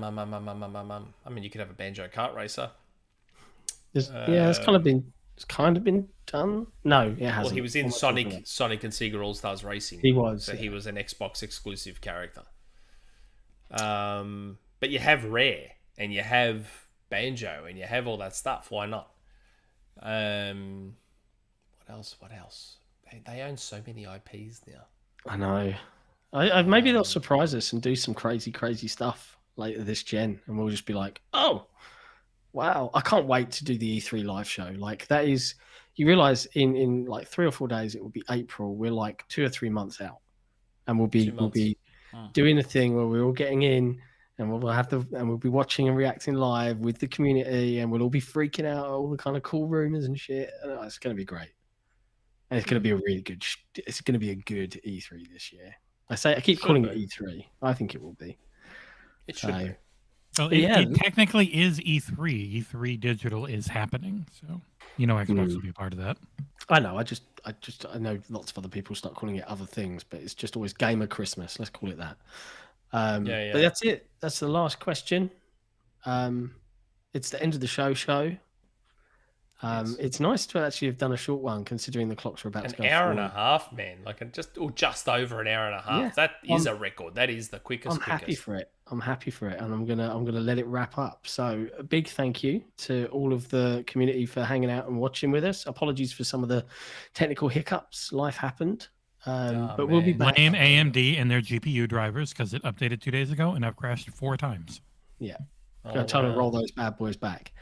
mean, you could have a Banjo kart racer. It's kind of been done. No, it hasn't. Well, he was in Sonic and Sega All Stars Racing. He was. So he was an Xbox exclusive character. But you have Rare and you have Banjo and you have all that stuff. Why not? What else? They own so many IPs now. I know. Maybe they'll surprise us and do some crazy stuff later this gen, and we'll just be like, oh, wow. I can't wait to do the E3 live show. Like, that is, you realize in like 3 or 4 days, it will be April. We're like 2 or 3 months out, and we'll be doing a thing where we're all getting in, and we'll be watching and reacting live with the community, and we'll all be freaking out at all the kind of cool rumors and shit. It's going to be great, and it's going to be a really good. It's going to be a good E3 this year. I keep calling it E3. I think it will be. It should be. Well, it technically is E3. E3 digital is happening, so Xbox will be a part of that. I know. I know lots of other people start calling it other things, but it's just always Gamer Christmas. Let's call it that. But that's it. That's the last question. It's the end of the show. It's nice to actually have done a short one, considering the clocks are about to go. An hour and a half, man. Like just over an hour and a half. Yeah, that is a record. That is the quickest. I'm happy for it. And I'm gonna let it wrap up. So a big thank you to all of the community for hanging out and watching with us. Apologies for some of the technical hiccups. Life happened. But we'll be back. Blame AMD and their GPU drivers because it updated 2 days ago and I've crashed 4 times. Yeah. I'm trying to roll those bad boys back.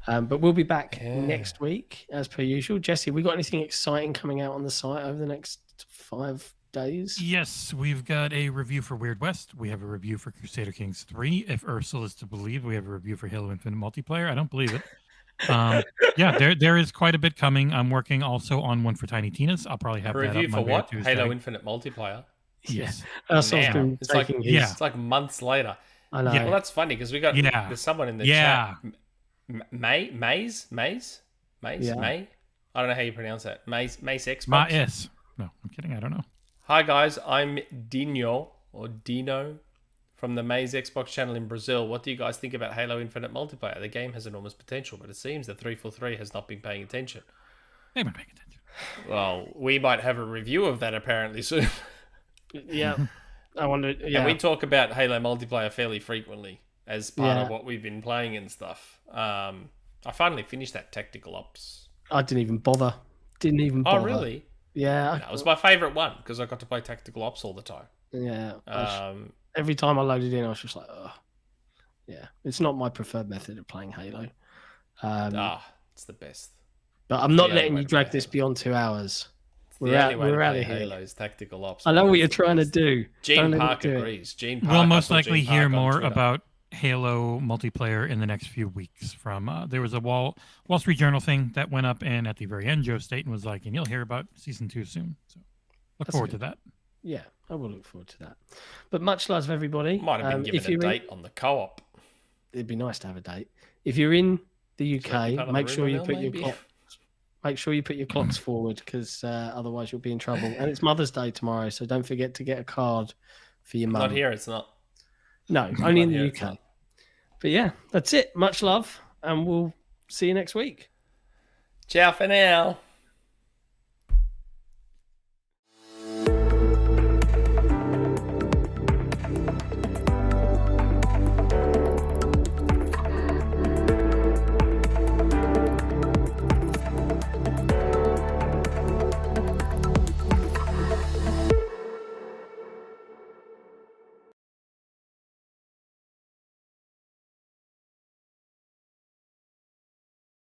But we'll be back next week as per usual. Jesse, we got anything exciting coming out on the site over the next 5 days? Yes, we've got a review for Weird West. We have a review for Crusader Kings 3. If Ursula is to believe, we have a review for Halo Infinite Multiplayer. I don't believe it. There is quite a bit coming. I'm working also on one for Tiny Tina's. I'll probably have a that review up for Monday what? or Tuesday. Halo Infinite Multiplayer. Yes. It's like months later. I know. Well, that's funny because we got there's someone in the chat. May. I don't know how you pronounce that. Mace Xbox. No, I'm kidding. I don't know. Hi guys, I'm Dino from the Maze Xbox channel in Brazil. What do you guys think about Halo Infinite Multiplayer? The game has enormous potential, but it seems that 343 has not been paying attention. They've been paying attention. Well, we might have a review of that apparently soon. Yeah. I wonder. Yeah. And we talk about Halo Multiplayer fairly frequently as part of what we've been playing and stuff. I finally finished that Tactical Ops. I didn't even bother. Oh, really? Yeah. That was my favourite one because I got to play Tactical Ops all the time. Yeah. Every time I loaded in, I was just like, oh. Yeah. It's not my preferred method of playing Halo. It's the best. But I'm not letting you drag this beyond 2 hours. We're out of here. Halo's Tactical Ops. I know what you're trying to do. Gene Park agrees. We'll most likely hear more about Halo multiplayer in the next few weeks. From there was a Wall Street Journal thing that went up, and at the very end, Joe Staten was like, "And you'll hear about season 2 soon." So look forward to that. Yeah, I will look forward to that. But much love, everybody. Might have been given a date on the co-op. It'd be nice to have a date. If you're in the UK, make sure you put your clock. Make sure you put your clocks forward because otherwise you'll be in trouble. And it's Mother's Day tomorrow, so don't forget to get a card for your mum. Not here, it's not. No, only in the UK. But yeah, that's it. Much love, and we'll see you next week. Ciao for now.